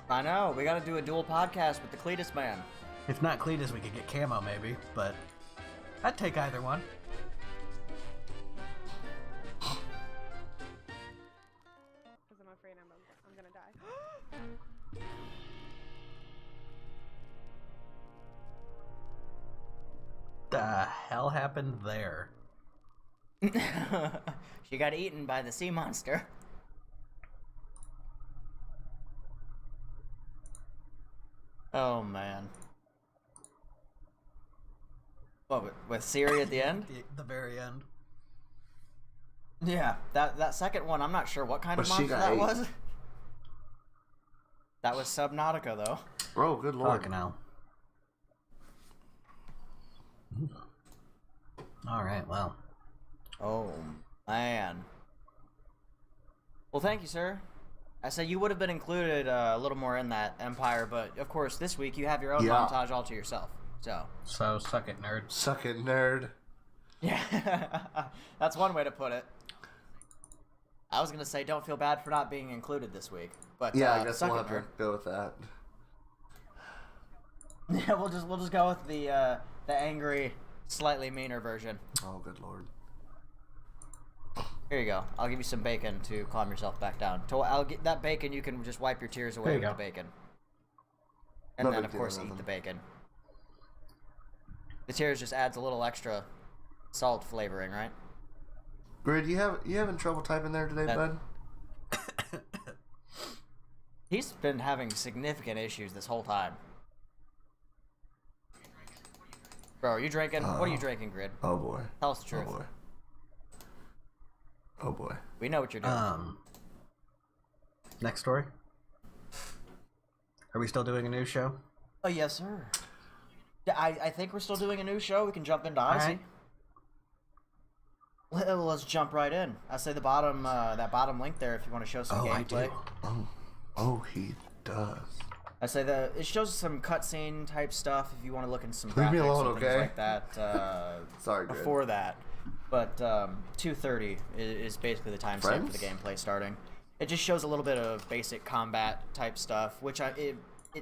I know, we gotta do a dual podcast with the Cletus man. If not Cletus, we could get Camo maybe, but I'd take either one. Because I'm afraid I'm gonna die. The hell happened there? She got eaten by the sea monster. Oh man. What, with Siri at the end? The very end. Yeah, that second one, I'm not sure what kind of But she monster got that ate. was. That was Subnautica, though. Oh, good lord. Fucking hell. Alright, well. Oh, man. Well, thank you, sir. I said you would have been included a little more in that Empire, but of course, this week you have your own Yeah. montage all to yourself. So, suck it, nerd. Suck it, nerd. yeah, that's one way to put it. I was gonna say don't feel bad for not being included this week, but Yeah, I guess suck we'll it, have to go with that. nerd. Yeah, we'll just go with the angry, slightly meaner version. Oh, good lord. Here you go. I'll give you some bacon to calm yourself back down. I'll get that bacon. You can just wipe your tears away There you with go. the bacon, and No then big of deal, course nothing. eat the bacon. The tears just adds a little extra salt flavoring, right? Grid, you having trouble typing there today, That- bud? He's been having significant issues this whole time. Bro, are you drinking? What are you drinking, Grid? Oh boy. Tell us the truth. Oh boy. Oh boy. We know what you're doing. Next story? Are we still doing a new show? Oh yes, sir. Yeah, I think we're still doing a new show. We can jump into Odyssey. Alright. Let's jump right in. I say the bottom, that bottom link there if you want to show some Oh, I gameplay. do. Oh, he does. I say it shows some cutscene type stuff if you want to look in some Leave me graphics alone, and things okay? like that. Sorry, Grid. Before that, but 2:30 is basically the timestamp for Friends? the gameplay starting. It just shows a little bit of basic combat type stuff, which it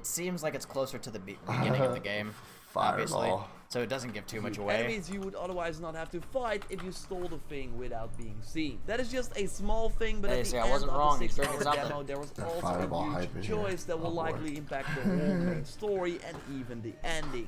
seems like it's closer to the beginning of the game, obviously. Fireball. So it doesn't give too much away. Enemies you would otherwise not have to fight if you stole the thing without being seen. That is just a small thing, but Hey, at see, the I end wasn't of wrong, the he's 6-hour drinking something. demo, there was That also fireball a hype huge in here. choice that will Oh, boy. likely impact the whole main story and even the ending.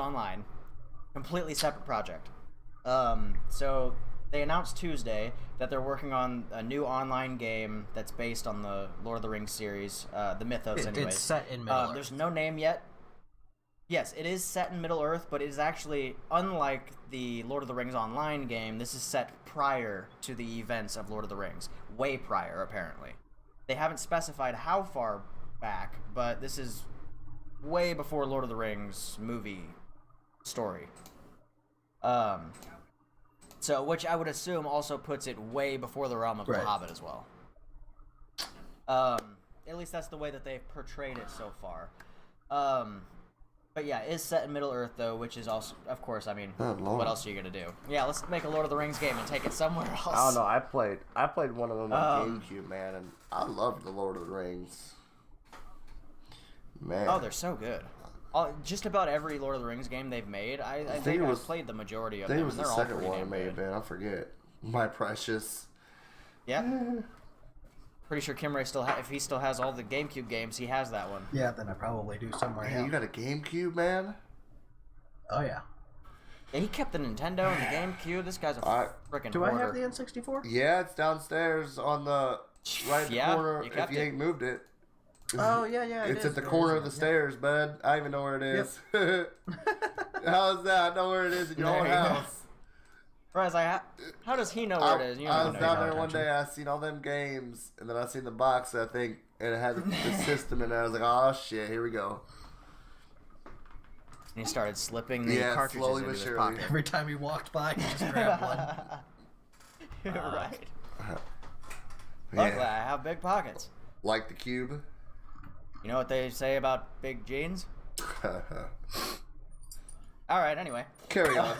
Online, completely separate project. So they announced Tuesday that they're working on a new online game that's based on the Lord of the Rings series, the Mythos. Anyways, It's set in Middle Earth. There's no name yet. Yes, it is set in Middle-earth, but it is actually, unlike the Lord of the Rings Online game, this is set prior to the events of Lord of the Rings. Way prior, apparently. They haven't specified how far back, but this is way before Lord of the Rings movie story. So, which I would assume also puts it way before the realm of The Hobbit as well. At least that's the way that they've portrayed it so far. But yeah, it is set in Middle-earth, though, which is also, of course, I mean, what else are you going to do? Yeah, let's make a Lord of the Rings game and take it somewhere else. I don't know. I played one of them on GameCube, man, and I loved the Lord of the Rings. Man. Oh, they're so good. Just about every Lord of the Rings game they've made, I think I've played the majority of them, and they're all pretty damn good. I think it was the second one may have been. I forget. My Precious. Yeah. Pretty sure Kimray if he still has all the GameCube games, he has that one. Yeah, then I probably do somewhere. Man, you got a GameCube, man? Oh, yeah. Yeah, he kept the Nintendo and the GameCube. This guy's a freaking Do hoarder. I have the N64? Yeah, it's downstairs on the right corner if you ain't moved it. Oh, yeah. It's at the corner of the stairs, bud. I even know where it is. Yep. How's that? I know where it is in your own house. Bryce, how does he know where it is? I was down there one day, I seen all them games, and then I seen the box, I think, and it had the system in there. I was like, oh shit, here we go. And he started slipping the cartridges into his pocket. Every time he walked by, he just grabbed one. Right. Yeah. Luckily, I have big pockets. Like the cube? You know what they say about big jeans? Alright, anyway. Carry on.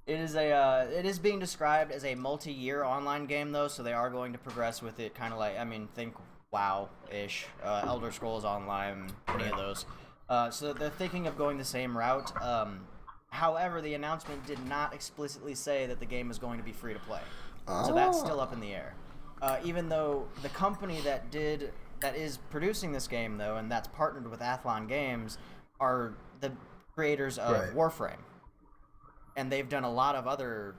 It is being described as a multi-year online game, though, so they are going to progress with it, kind of like, I mean, think WoW-ish, Elder Scrolls Online, any of those. So they're thinking of going the same route. However, the announcement did not explicitly say that the game is going to be free to play. So that's still up in the air. Even though the company that is producing this game, though, and that's partnered with Athlon Games, are the creators of Warframe. And they've done a lot of other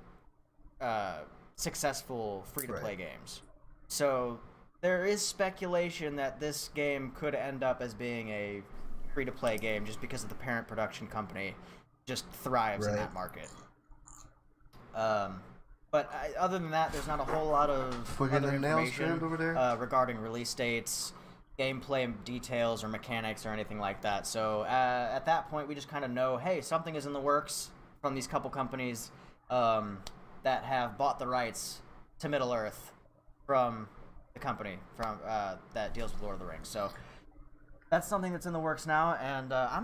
successful free-to-play games. So there is speculation that this game could end up as being a free-to-play game just because of the parent production company just thrives in that market. But other than that, there's not a whole lot of other information regarding release dates, gameplay details, or mechanics, or anything like that. So at that point, we just kind of know, hey, something is in the works from these couple companies that have bought the rights to Middle-earth from the company that deals with Lord of the Rings. So that's something that's in the works now, and I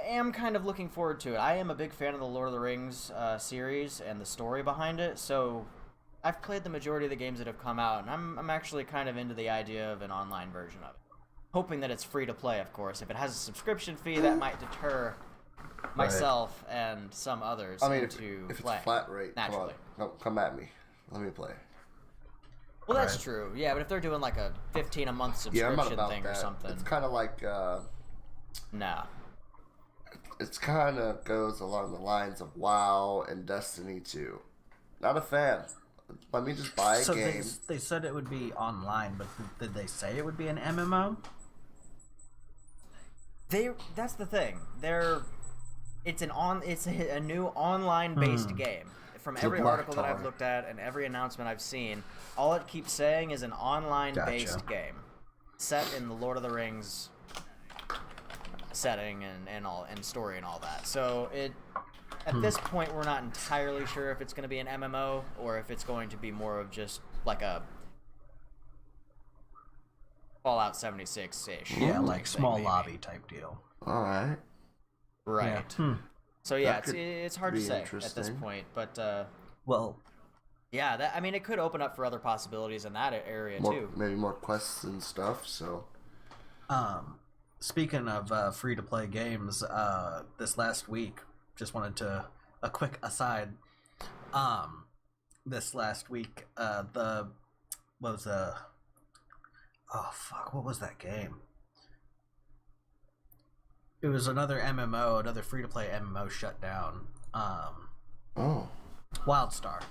am kind of looking forward to it. I am a big fan of the Lord of the Rings series and the story behind it, so I've played the majority of the games that have come out, and I'm actually kind of into the idea of an online version of it. Hoping that it's free to play, of course. If it has a subscription fee, that might deter myself and some others into if play. It's flat rate, naturally. Come at me. Let me play. Well, that's true. Yeah, but if they're doing like a $15 a month subscription thing or something, it's kind of like nah. It's kind of goes along the lines of WoW and Destiny 2. Not a fan. Let me just buy a game. They said it would be online, but did they say it would be an MMO? That's the thing. It's a new online based game. From every article that I've looked at and every announcement I've seen, all it keeps saying is an online-based game set in the Lord of the Rings setting and story and all that. So at this point, we're not entirely sure if it's going to be an MMO or if it's going to be more of just like a Fallout 76-ish. Yeah, like small lobby type deal. All right. Right. Yeah. So yeah, it's hard to say at this point, but yeah, it could open up for other possibilities in that area too. Maybe more quests and stuff. So, speaking of free to play games, this last week, just wanted to a quick aside. This last week, what was that game? It was another MMO, another free-to-play MMO shut down. WildStar.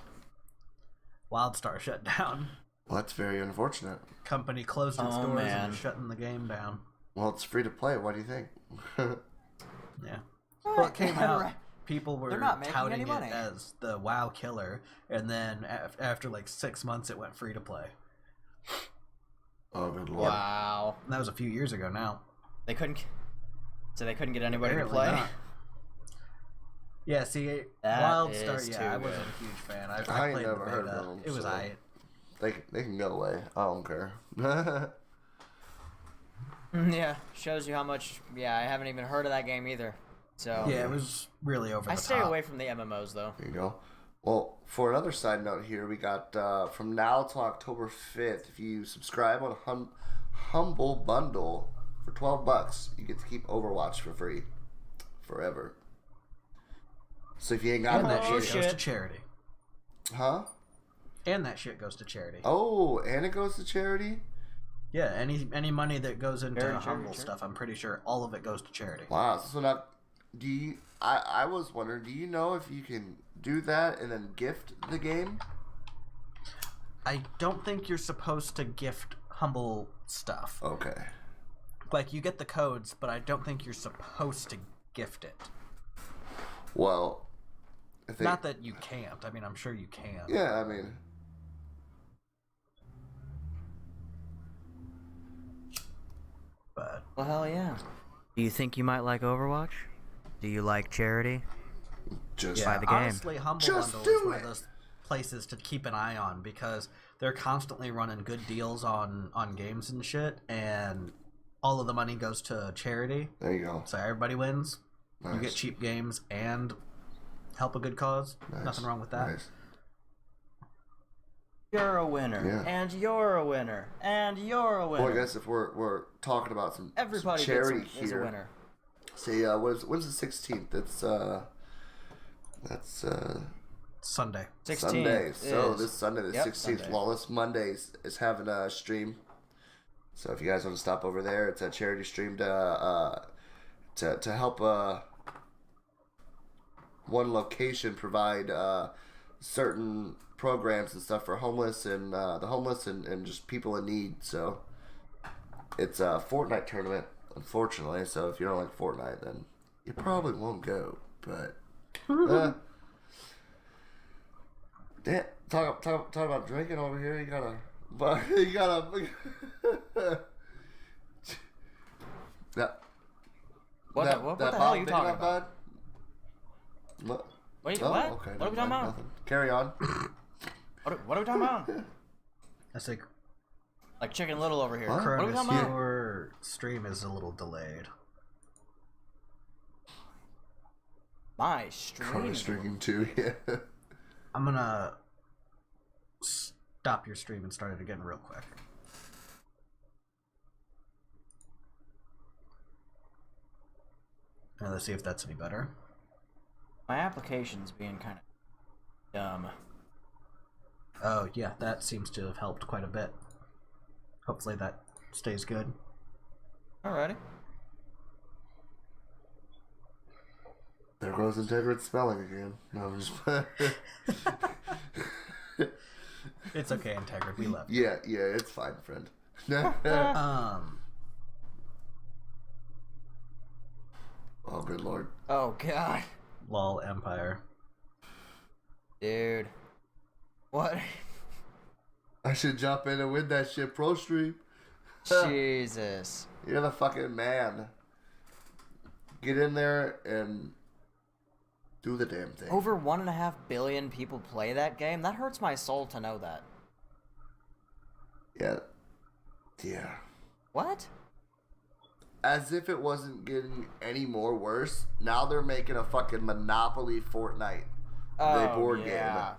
WildStar shut down. Well, that's very unfortunate. Company closed its Oh, doors man. and is shutting the game down. Well, it's free to play. What do you think? Yeah. Well, it came out. Right. People were They're not making touting any it money. as the WoW killer, and then after like 6 months, it went free to play. Oh, good lord. Wow. And that was a few years ago now. They couldn't. So they couldn't get anybody Apparently to play. not. Yeah, see, That WildStar. is Yeah, too I wasn't good. a huge fan. I I ain't played never the heard beta. of them, It was so- aight. They can go away. I don't care. Yeah, shows you how much. Yeah, I haven't even heard of that game either. So Yeah, it was really over I the stay top. away from the MMOs though. There you go. Well, for another side note here, we got from now till October 5th, if you subscribe on Humble Bundle for $12, you get to keep Overwatch for free forever. So if you ain't got And that that shit shit. goes to charity. huh? And that shit goes to charity. Oh, and it goes to charity? Yeah, any money that goes into Charity, Humble charity. stuff, I'm pretty sure all of it goes to charity. Wow. So now, do you? I was wondering, do you know if you can do that and then gift the game? I don't think you're supposed to gift Humble stuff. Okay. Like, you get the codes, but I don't think you're supposed to gift it. Well, I think. Not that you can't. I mean, I'm sure you can. Yeah, I mean. But Well, hell yeah. Do you think you might like Overwatch? Do you like charity? Just yeah, the game. honestly, Humble Just Bundle do is one it. of those places to keep an eye on because they're constantly running good deals on games and shit, and all of the money goes to charity. There you go. So everybody wins. You Nice. get cheap games and help a good cause. Nice. Nothing wrong with that. Nice. You're a winner, Yeah. and you're a winner, and you're a winner. Well, I guess if we're talking about some Everybody charity gets is a here, winner. say when's the 16th? That's Sunday. 16 Sunday. So is- this Sunday, the Yep, 16th, Sunday. Lawless Mondays is having a stream. So if you guys want to stop over there, it's a charity stream to help one location provide certain programs and stuff for homeless and the homeless and just people in need. So it's a Fortnite tournament, unfortunately. So if you don't like Fortnite, then you probably won't go. But damn, talk about drinking over here. You gotta. that. What that, the- what that the hell are Bob you big talking enough, about? bud? Wait, Oh, what? okay, What are we never talking mind, about? nothing. Carry on. What are we talking about? That's like Like Chicken Little over here. What? What are we Curtis, talking about? your stream is a little delayed. My stream. Carter's drinking too. Yeah. I'm gonna stop your stream and start it again real quick. And let's see if that's any better. My application's being kind of dumb. Oh yeah, that seems to have helped quite a bit. Hopefully that stays good. Alrighty. There goes Integrid spelling again. No, I'm just. It's okay, Integrid, we love you. Yeah, it's fine, friend. Oh, good lord. Oh god, Lol Empire. dude. What? I should jump in and win that shit pro stream. Jesus. You're the fucking man. Get in there and do the damn thing. Over 1.5 billion people play that game. That hurts my soul to know that. Yeah. Yeah. What? As if it wasn't getting any more worse, now they're making a fucking Monopoly Fortnite. Oh, board yeah.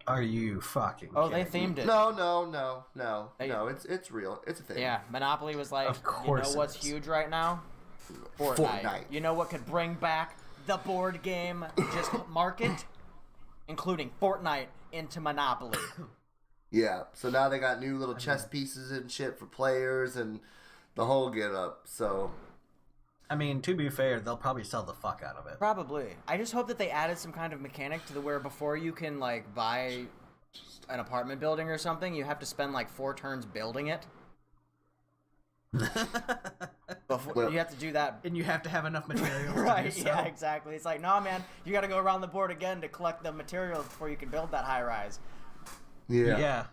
Are you fucking Oh, they kidding me? themed it. No. Hey. No, it's real. It's a thing. Yeah, Monopoly was like, Of you course know it what's is. huge right now? Fortnite. You know what could bring back the board game just market? Including Fortnite into Monopoly. Yeah. So now they got new little chess pieces and shit for players and the whole get up. So I mean, to be fair, they'll probably sell the fuck out of it. Probably. I just hope that they added some kind of mechanic to the where before you can like buy an apartment building or something, you have to spend like 4 turns building it. Before, you have to do that, and you have to have enough materials. right? To do so. Yeah, exactly. It's like, nah, man, you got to go around the board again to collect the materials before you can build that high rise. Yeah.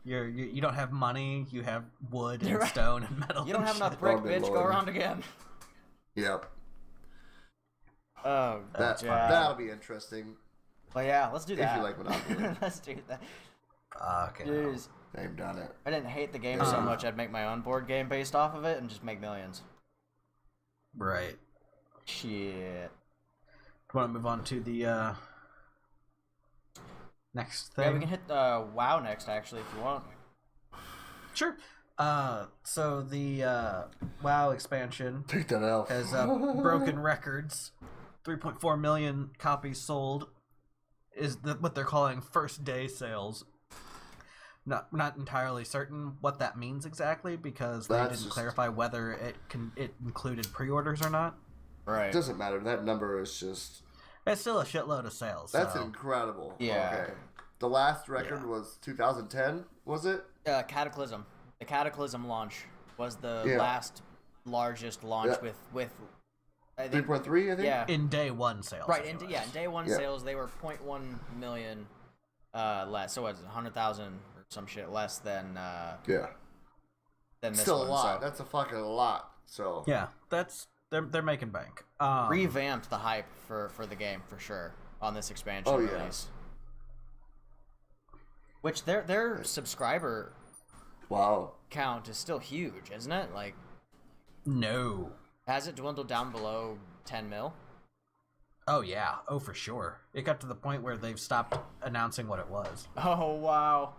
You don't have money. You have wood and stone and metal. You don't have enough shit. brick, bitch. Go around again. Yep. Oh, that'll be interesting. But yeah, let's do that. If you like Monopoly. Let's do that. Okay. Jeez. They've done it. I didn't hate the game so much, I'd make my own board game based off of it and just make millions. Right. Shit. Do you want to move on to the next thing? Yeah, we can hit WoW next, actually, if you want. Sure. So the WoW expansion Take that out. has broken records. 3.4 million copies sold is what they're calling first day sales. Not entirely certain what that means exactly because they didn't clarify whether it included pre-orders or not. Right. It doesn't matter. That number is just... It's still a shitload of sales. That's so. incredible. Yeah. Okay. The last record was 2010, was it? Cataclysm. The Cataclysm launch was the last largest launch with 3.3, I think? Yeah. In day one sales. Right, in day one sales, they were 0.1 million less. So what's it, 100,000 or some shit less than than this Still one. a lot. So. That's a fucking lot. So Yeah, they're making bank. Revamped the hype for the game for sure on this expansion release. Which their subscriber count is still huge, isn't it? Like, no. Has it dwindled down below 10 mil? Oh yeah, oh for sure. It got to the point where they've stopped announcing what it was. Oh wow.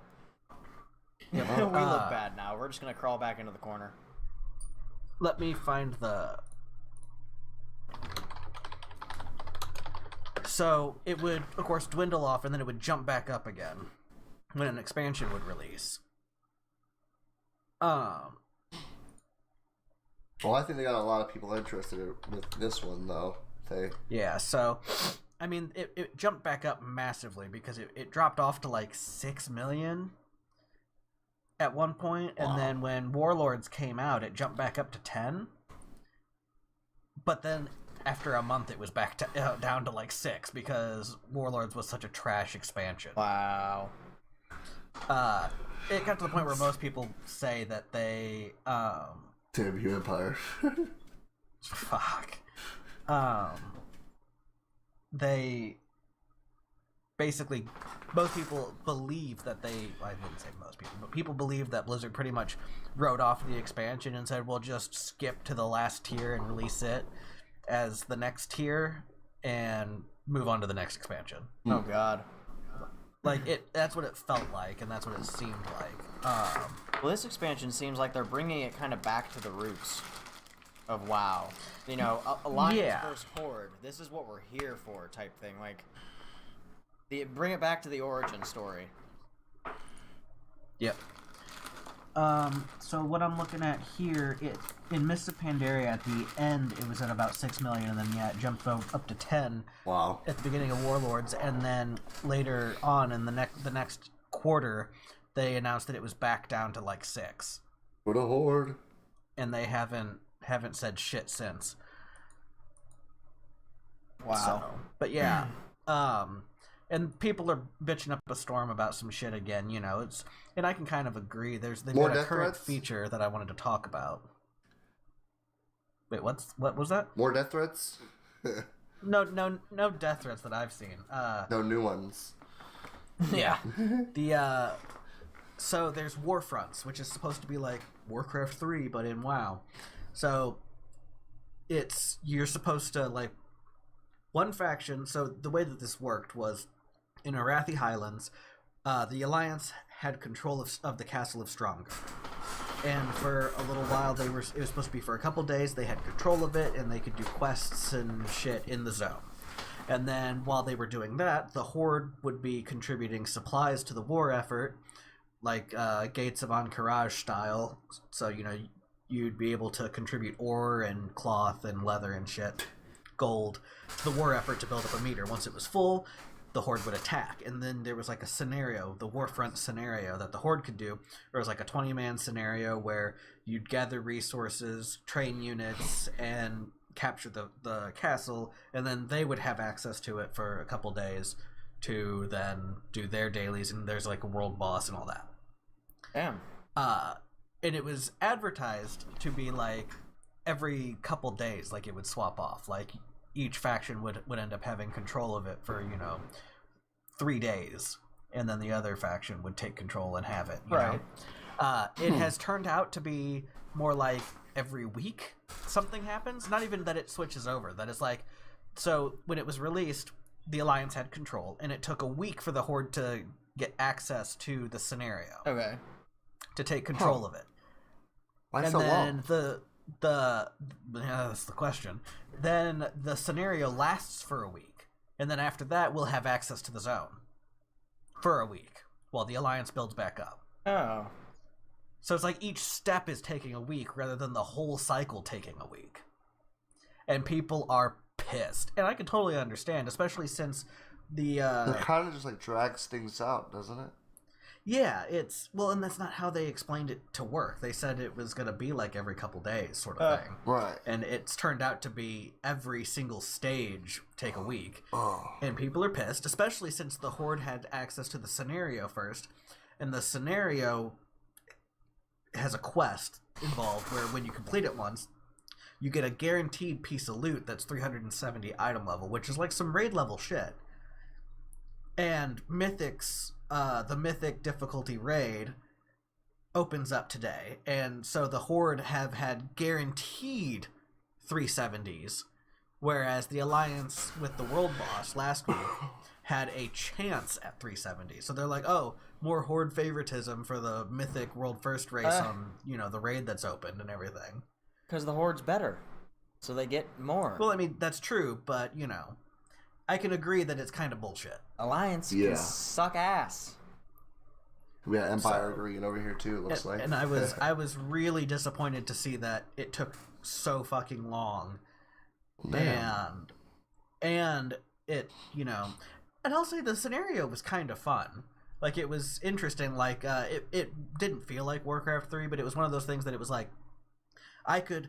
Yeah, we look bad now. We're just gonna crawl back into the corner. Let me find the... So it would, of course, dwindle off, and then it would jump back up again when an expansion would release. Well, I think they got a lot of people interested with this one, though. Yeah, so, I mean, it jumped back up massively because it dropped off to like 6 million at one point, and then when Warlords came out, it jumped back up to 10. But then after a month, it was back to, down to like 6 because Warlords was such a trash expansion. Wow. It got to the point where most people say that they Damn you, Empire. fuck. They basically, most people believe that I wouldn't say most people, but people believe that Blizzard pretty much wrote off the expansion and said, we'll just skip to the last tier and release it as the next tier and move on to the next expansion. Oh god. That's what it felt like, and that's what it seemed like. Well, this expansion seems like they're bringing it kind of back to the roots of WoW. You know, Alliance versus Horde. This is what we're here for, type thing. Like, bring it back to the origin story. Yep. So what I'm looking at here, in Mists of Pandaria at the end, it was at about 6 million, and then it jumped up to 10. Wow. At the beginning of Warlords, and then later on in the next quarter, they announced that it was back down to like 6. For the Horde. And they haven't said shit since. Wow. So, but yeah, and people are bitching up a storm about some shit again. You know, and I can kind of agree. They've got a current feature that I wanted to talk about. Wait, what was that? More death threats? No death threats that I've seen. No new ones. Yeah. So there's Warfronts, which is supposed to be like Warcraft 3, but in WoW. So you're supposed to like one faction. So the way that this worked was in Arathi Highlands, the Alliance had control of the Castle of Stromgarde. And for a little while, it was supposed to be for a couple days. They had control of it, and they could do quests and shit in the zone. And then while they were doing that, the Horde would be contributing supplies to the war effort, like Gates of Ahn'Qiraj style. So, you know, you'd be able to contribute ore and cloth and leather and shit, gold, to the war effort to build up a meter. Once it was full, the Horde would attack. And then there was like a scenario, the Warfront scenario that the Horde could do. There was like a 20-man scenario where you'd gather resources, train units, and capture the castle, and then they would have access to it for a couple days to then do their dailies, and there's like a world boss and all that. Damn. And it was advertised to be like every couple days, like it would swap off. Like each faction would end up having control of it for, 3 days, and then the other faction would take control and have it, you know? It has turned out to be more like every week something happens. Not even that it switches over. That is like, so when it was released, the Alliance had control, and it took a week for the Horde to get access to the scenario. Okay. To take control of it. Why and so then long? that's the question. Then the scenario lasts for a week, and then after that we'll have access to the zone for a week while the Alliance builds back up. Oh. So it's like each step is taking a week rather than the whole cycle taking a week. And people are pissed. And I can totally understand, especially since the It kind of just like drags things out, doesn't it? Yeah, and that's not how they explained it to work. They said it was going to be like every couple days sort of thing. Right. And it's turned out to be every single stage take a week. Oh. And people are pissed, especially since the Horde had access to the scenario first. And the scenario has a quest involved where when you complete it once, you get a guaranteed piece of loot that's 370 item level, which is like some raid level shit. And the Mythic difficulty raid opens up today. And so the Horde have had guaranteed 370s, whereas the Alliance with the World Boss last week had a chance at 370. So they're like, oh, more Horde favoritism for the Mythic World First race on, the raid that's opened and everything. Because the Horde's better. So they get more. Well, I mean, that's true, but, I can agree that it's kind of bullshit. Alliance can suck ass. We got Empire agreeing over here too, it looks like. And I was really disappointed to see that it took so fucking long. Man. And it, and I'll say the scenario was kind of fun. Like, it was interesting. Like, it didn't feel like Warcraft 3, but it was one of those things that it was like, I could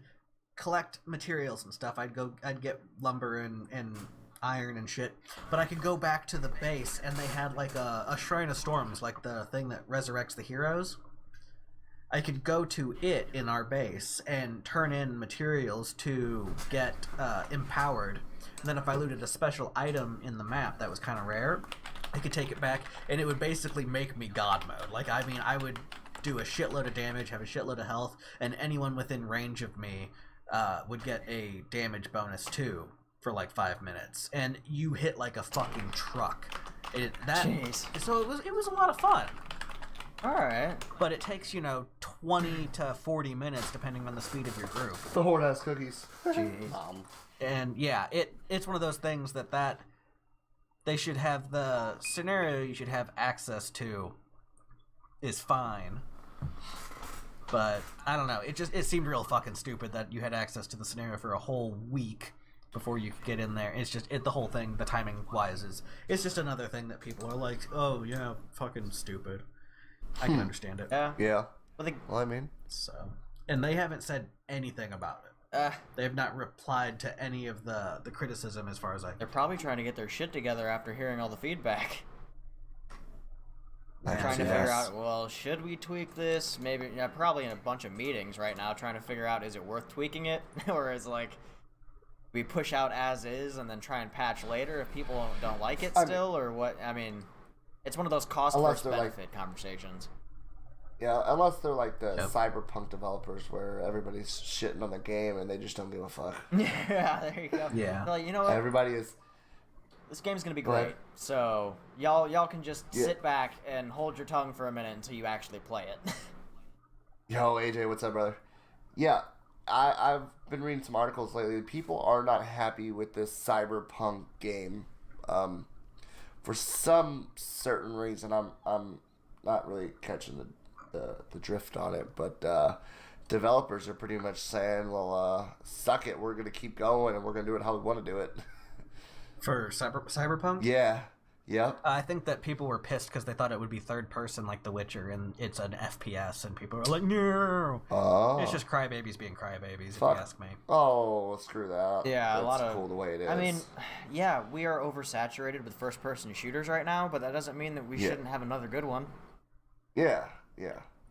collect materials and stuff. I'd get lumber and iron and shit, but I could go back to the base, and they had like a Shrine of Storms, like the thing that resurrects the heroes. I could go to it in our base and turn in materials to get empowered. And then if I looted a special item in the map that was kind of rare, I could take it back, and it would basically make me God mode. Like, I mean, I would do a shitload of damage, have a shitload of health, and anyone within range of me would get a damage bonus too for like 5 minutes. And you hit like a fucking truck. Jeez. So it was a lot of fun. Alright. But it takes, 20 to 40 minutes depending on the speed of your group. The Horde has cookies. Jeez. And yeah, it's one of those things that they should have the scenario you should have access to is fine. But I don't know. It seemed real fucking stupid that you had access to the scenario for a whole week before you could get in there. It's just the whole thing, the timing wise, it's just another thing that people are like, oh yeah, fucking stupid. I can understand it. Yeah. Well, I mean, So, and they haven't said anything about it. They have not replied to any of the criticism as far as I. They're probably trying to get their shit together after hearing all the feedback. They're trying to figure out, well, should we tweak this? Maybe, probably in a bunch of meetings right now, trying to figure out, is it worth tweaking it? Or is like, we push out as is and then try and patch later if people don't like it still, or what? I mean, it's one of those cost versus benefit conversations. Yeah, unless they're like the cyberpunk developers where everybody's shitting on the game and they just don't give a fuck. Yeah, there you go. Yeah. They're like, you know what? Everybody is. This game's gonna be great, so y'all can just sit back and hold your tongue for a minute until you actually play it. Yo, AJ, what's up, brother? Yeah, I've been reading some articles lately. People are not happy with this cyberpunk game. For some certain reason, I'm not really catching the drift on it, but developers are pretty much saying, well, suck it, we're gonna keep going and we're gonna do it how we want to do it. For Cyberpunk? Yeah, Yep. I think that people were pissed because they thought it would be third person like The Witcher, and it's an FPS, and people were like, no. Oh. It's just crybabies being crybabies, Fuck. if you ask me. Oh, screw that. Yeah, That's a lot of cool the way it is. I mean, yeah, we are oversaturated with first-person shooters right now, but that doesn't mean that we shouldn't have another good one. Yeah.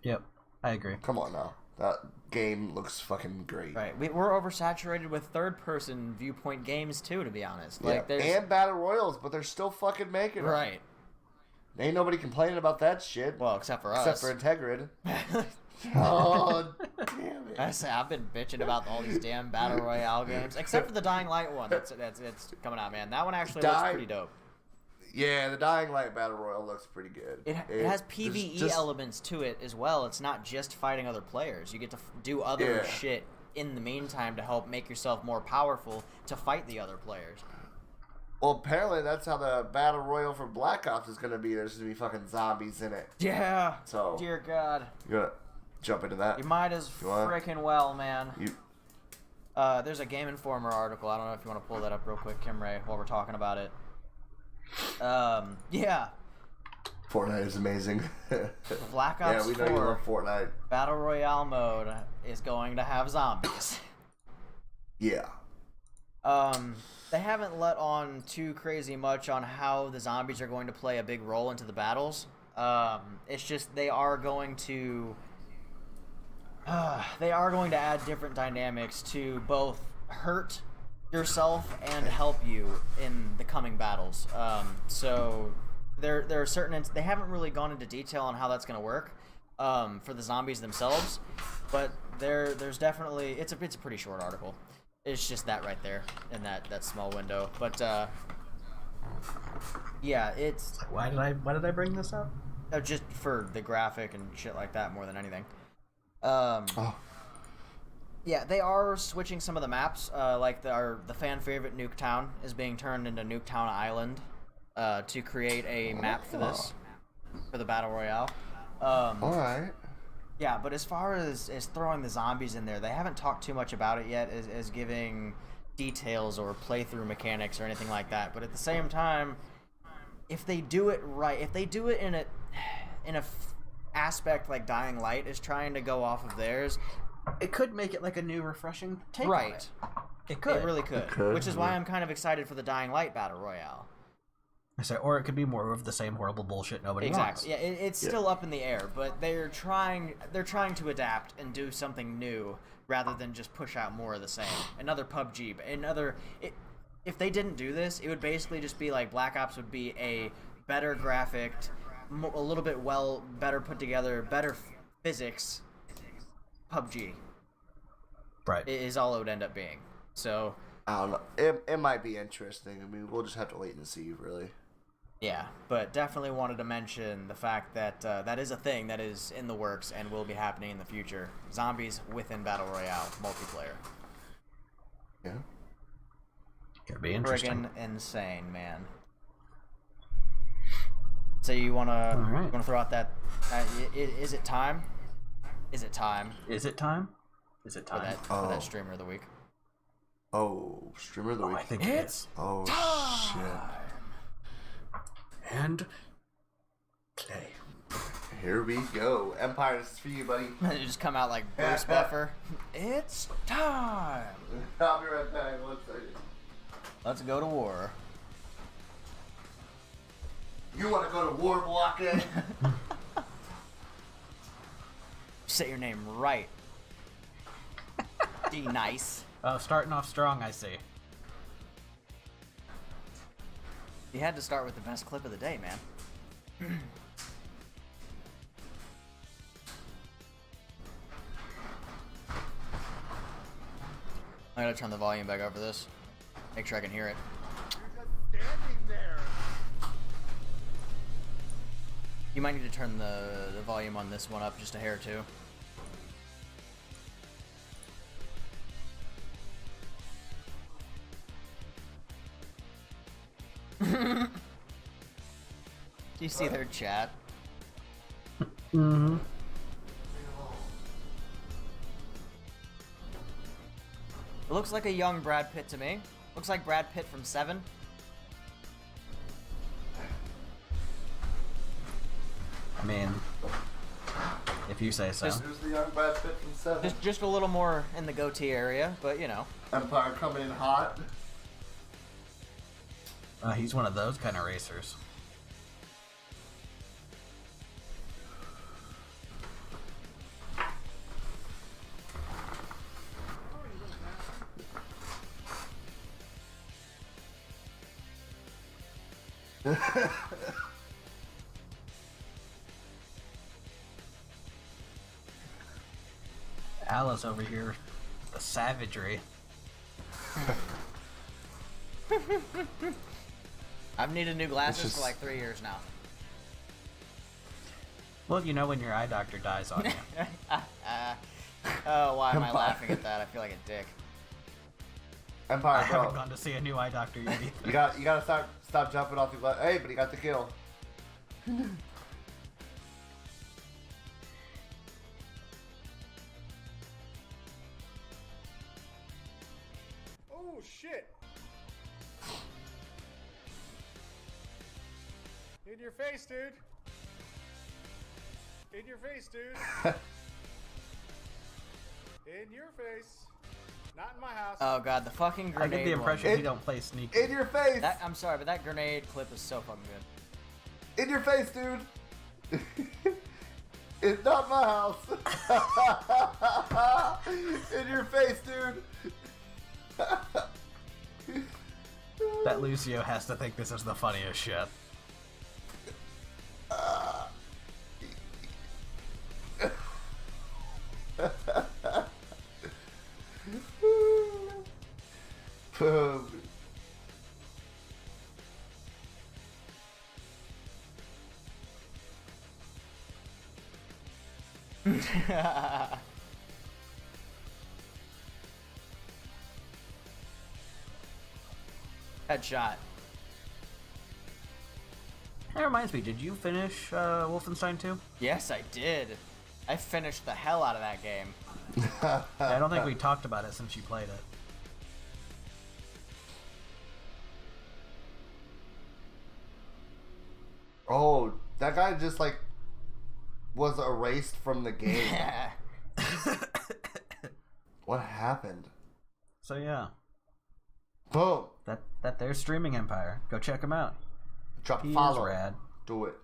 Yep, I agree. Come on now. That game looks fucking great. Right, we're oversaturated with third-person viewpoint games too, to be honest. Yeah. Like, there's And battle royals, but they're still fucking making them. right. Ain't nobody complaining about that shit. Well, except for us. Except for Integrid. Oh, damn it. I've been bitching about all these damn battle royale games, except for the Dying Light one. That's coming out, man. That one actually looks pretty dope. Yeah, the Dying Light battle royal looks pretty good. It has PvE elements to it as well. It's not just fighting other players. You get to do other shit in the meantime to help make yourself more powerful to fight the other players. Well, apparently that's how the battle royal for Black Ops is gonna be. There's gonna be fucking zombies in it. Yeah. So Dear God. you gonna jump into that? You might as freaking well, man. There's a Game Informer article. I don't know if you want to pull that up real quick, Kim Ray, while we're talking about it. Yeah. Fortnite is amazing. Black Ops 4 we know you love Fortnite. Battle Royale mode is going to have zombies. Yeah. They haven't let on too crazy much on how the zombies are going to play a big role into the battles. It's just they are going to add different dynamics to both hurt yourself and help you in the coming battles. So there are certain they haven't really gone into detail on how that's going to work for the zombies themselves, but there's definitely it's a pretty short article. It's just that right there in that small window. But yeah, it's Why did I bring this up? just for the graphic and shit like that more than anything. Yeah, they are switching some of the maps. Like the fan favorite Nuketown is being turned into Nuketown Island to create a map for this for the battle royale. All right. Yeah, but as far as throwing the zombies in there, they haven't talked too much about it yet as giving details or playthrough mechanics or anything like that. But at the same time, if they do it right, if they do it in a aspect like Dying Light is trying to go off of theirs, It could make it like a new, refreshing take on right? It could. It really could. It could, Which is why I'm kind of excited for the Dying Light battle royale. Or it could be more of the same horrible bullshit nobody wants. Exactly. Yeah, it's still up in the air, but they're trying to adapt and do something new rather than just push out more of the same. Another PUBG, if they didn't do this, it would basically just be like Black Ops would be a better graphic, a little bit better put together, better physics PUBG. Right. Is all it would end up being. So I don't know. It might be interesting. I mean, we'll just have to wait and see, really. yeah, but definitely wanted to mention the fact that that is a thing that is in the works and will be happening in the future. Zombies within Battle Royale multiplayer. Yeah. Could be interesting. Friggin' insane, man. So you wanna throw out that? Is it time? Is it time Is it time? Is it for time? for that streamer of the week? Oh, streamer of the week. I think it's Oh shit. and play. Here we go. Empire, this is for you, buddy. You just come out like Bruce Buffer. It's time. I'll be right back. 1 second. Let's go to war. You want to go to war, Blockhead? Say your name right. D nice. Oh, starting off strong, I see. You had to start with the best clip of the day, man. I gotta turn the volume back up for this. Make sure I can hear it. You're just standing there. You might need to turn the volume on this one up just a hair too. Do you see their chat? Mm-hmm. It looks like a young Brad Pitt to me. Looks like Brad Pitt from Seven. If you say so. There's the young Brad Pitt from Seven. Just a little more in the goatee area, but you know. Empire coming in hot. He's one of those kind of racers. Alice over here, the savagery. I've needed new glasses for like 3 years now. Well, you know when your eye doctor dies on you. Oh, why am I laughing at that? I feel like a dick. Empire, I haven't gone to see a new eye doctor yet either. You gotta stop jumping off the glass. Hey, but he got the kill. Oh shit! In your face, dude. In your face, dude. In your face. Not in my house. Oh god, the fucking I grenade get the impression one. he don't play sneaky. In your face! I'm sorry, but that grenade clip is so fucking good. In your face, dude! It's not my house! In your face, dude! That Lucio has to think this is the funniest shit. Headshot. That reminds me, did you finish Wolfenstein 2? Yes, I did. I finished the hell out of that game. Yeah, I don't think we talked about it since you played it. Oh, that guy just like was erased from the game. What happened? So yeah, Boom. that there's Streaming Empire. Go check him out. Drop He follow. is rad. Do it.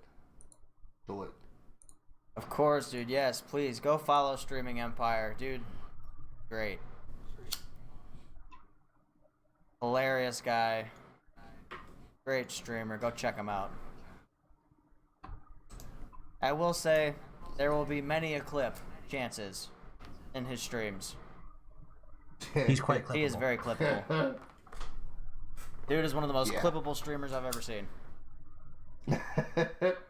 Do it. Of course, dude. Yes, please go follow Streaming Empire, dude. Great. Hilarious guy. Great streamer. Go check him out. I will say there will be many a clip chances in his streams. He's quite clippable. He is very clippable. Dude is one of the most clippable streamers I've ever seen.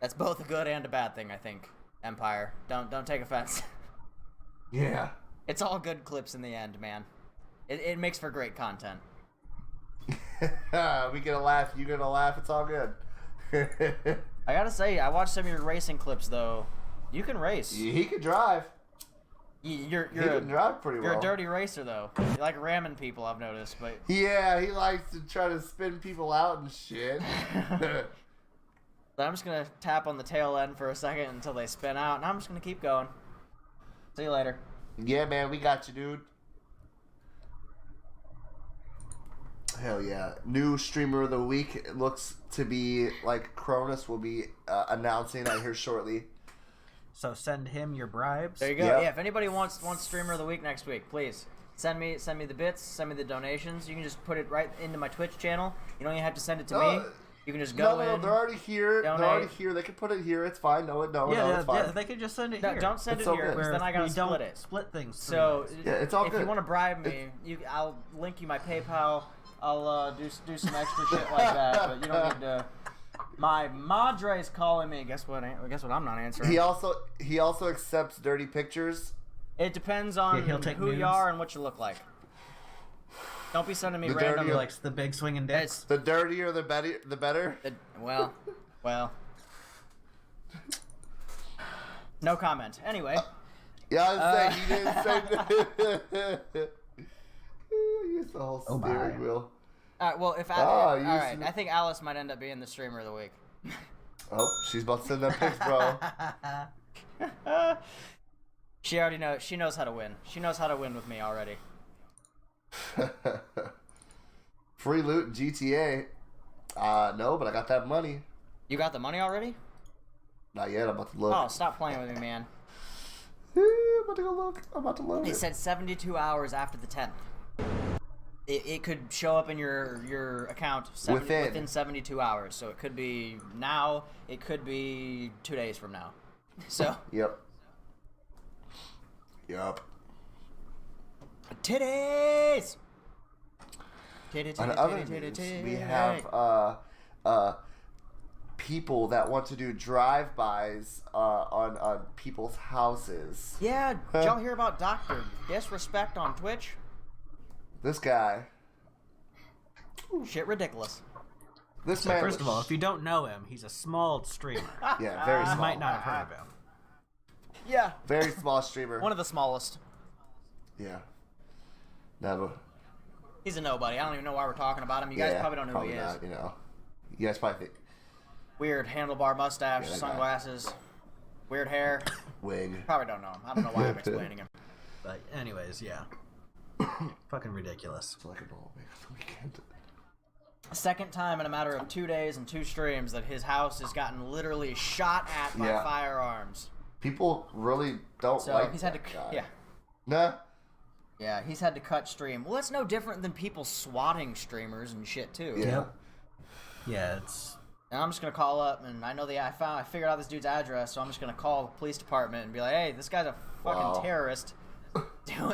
That's both a good and a bad thing, I think. Empire, don't take offense. Yeah. It's all good clips in the end, man. It makes for great content. We get a laugh. You get a laugh. It's all good. I gotta say, I watched some of your racing clips though. You can race. He can drive. You're He can drive pretty well. You're a dirty racer though. You like ramming people, I've noticed, but Yeah, he likes to try to spin people out and shit. But I'm just gonna tap on the tail end for a second until they spin out, and I'm just gonna keep going. See you later. Yeah, man, we got you, dude. Hell yeah. New streamer of the week. It looks to be like Cronus will be announcing that here shortly. So send him your bribes. There you go. Yep. Yeah, if anybody wants streamer of the week next week, please send me the bits, send me the donations. You can just put it right into my Twitch channel. You don't even have to send it to me. You can just go in. No, they're already here. donate. They're already here. They can put it here. It's fine. No, it's fine. Yeah, they could just send it No, here. don't send It's it all here, good. because then I gotta split it. Split things. So Yeah, it's all if good. you want to bribe me, I'll link you my PayPal. I'll do some extra shit like that. But you don't need to. My madre's calling me. Guess what? I'm not answering. He also accepts dirty pictures. It depends on he'll take who nudes. you are and what you look like. Don't be sending me The random. dirty- He likes the big swinging dicks. It's, The dirtier, the better. The better. well. No comment. Anyway. Yeah, I was saying he didn't say. Use the whole Oh, steering my. wheel. All right. Well, if you alright, see- I think Alice might end up being the streamer of the week. Oh, she's about to send them pics, bro. She already knows. She knows how to win. She knows how to win with me already. Free loot in GTA. No, but I got that money. You got the money already? Not yet. I'm about to look. Oh, stop playing with me, man. I'm about to go look. I'm about to load It it. said 72 hours after the 10th. It could show up in your account within 72 hours. So it could be now. It could be 2 days from now. So. Yep. Titties. On other news, we have people that want to do drive-bys on people's houses. Yeah, did y'all hear about Dr. Disrespect on Twitch? This guy. Shit ridiculous. This So man. first of all, if you don't know him, he's a small streamer. Yeah, very You small. might not have heard of him. Yeah. Very small streamer. One of the smallest. Yeah. Never. He's a nobody. I don't even know why we're talking about him. You guys probably don't know who he not, is. You know. You guys probably think. Weird handlebar mustache, Yeah, that sunglasses, weird hair. Wig. Probably don't know him. I don't know why I'm explaining him. But anyways, yeah. Fucking ridiculous. It's like a ball weekend. Second time in a matter of 2 days and 2 streams that his house has gotten literally shot at by firearms. People really don't So like he's had to, that guy. yeah. Nah. Yeah, he's had to cut stream. Well, that's no different than people swatting streamers and shit too. Yeah. Yep. Yeah, it's... And I'm just gonna call up, and I know I figured out this dude's address, so I'm just gonna call the police department and be like, "Hey, this guy's a fucking terrorist,